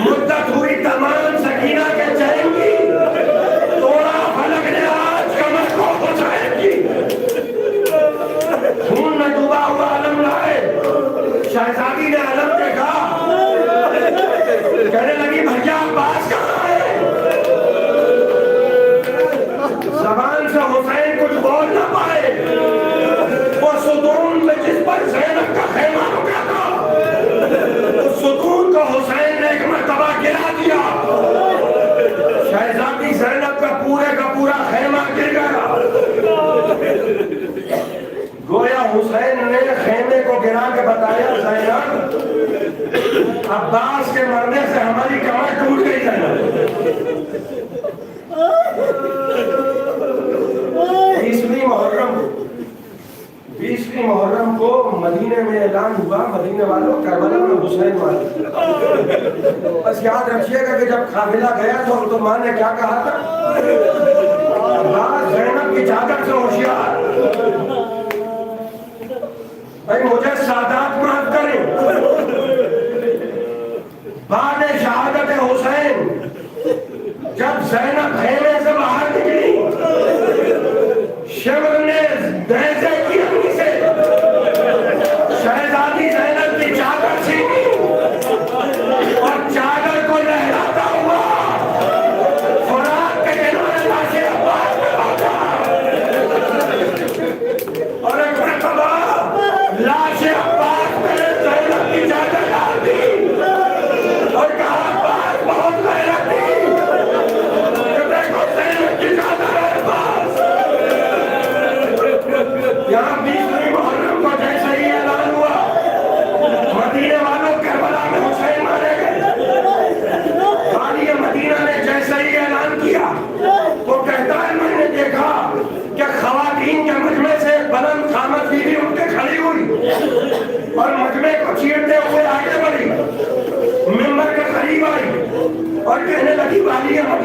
مدت ہوئی تمام سکینہ کے چین کی، توڑا فلک نے آج کمر کو حسین کی۔ خون میں ڈوبا ہوا علم لائے، شہزادی نے علم دیکھا، کہنے لگی بھیا عباس کہاں ہے؟ زبان سے حسین کچھ بول نہ پائے، وہ ستون میں جس پر زینب کا خیمہ رکا تھا اس ستون کو حسین نے ایک مرتبہ گرا دیا، شہزادی زینب کا پورا خیمہ گر گیا۔ گویا حسین نے خیمے کو گرا کے بتایا زینب عباس کے مرنے سے ہماری کمر ٹوٹ گئی زینب۔ 20ویں محرم کو مدینے میں اعلان ہوا، مدینے والوں کربلا میں حسین مارے۔ بس یاد رکھیے گا کہ جب قافلہ گیا تو عثمان نے کیا کہا تھا؟ عباس زینب کی چادر سے ہوشیار، بھائی مجھے سادات معاف کریں۔ بعد شہادت حسین جب زینب خیمے سے باہر نکلی، شمر نے نیزے کی اپنی سے شہزادی زینب کی چادر چھینی اور چادر کو لہراتا ہوا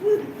Allah.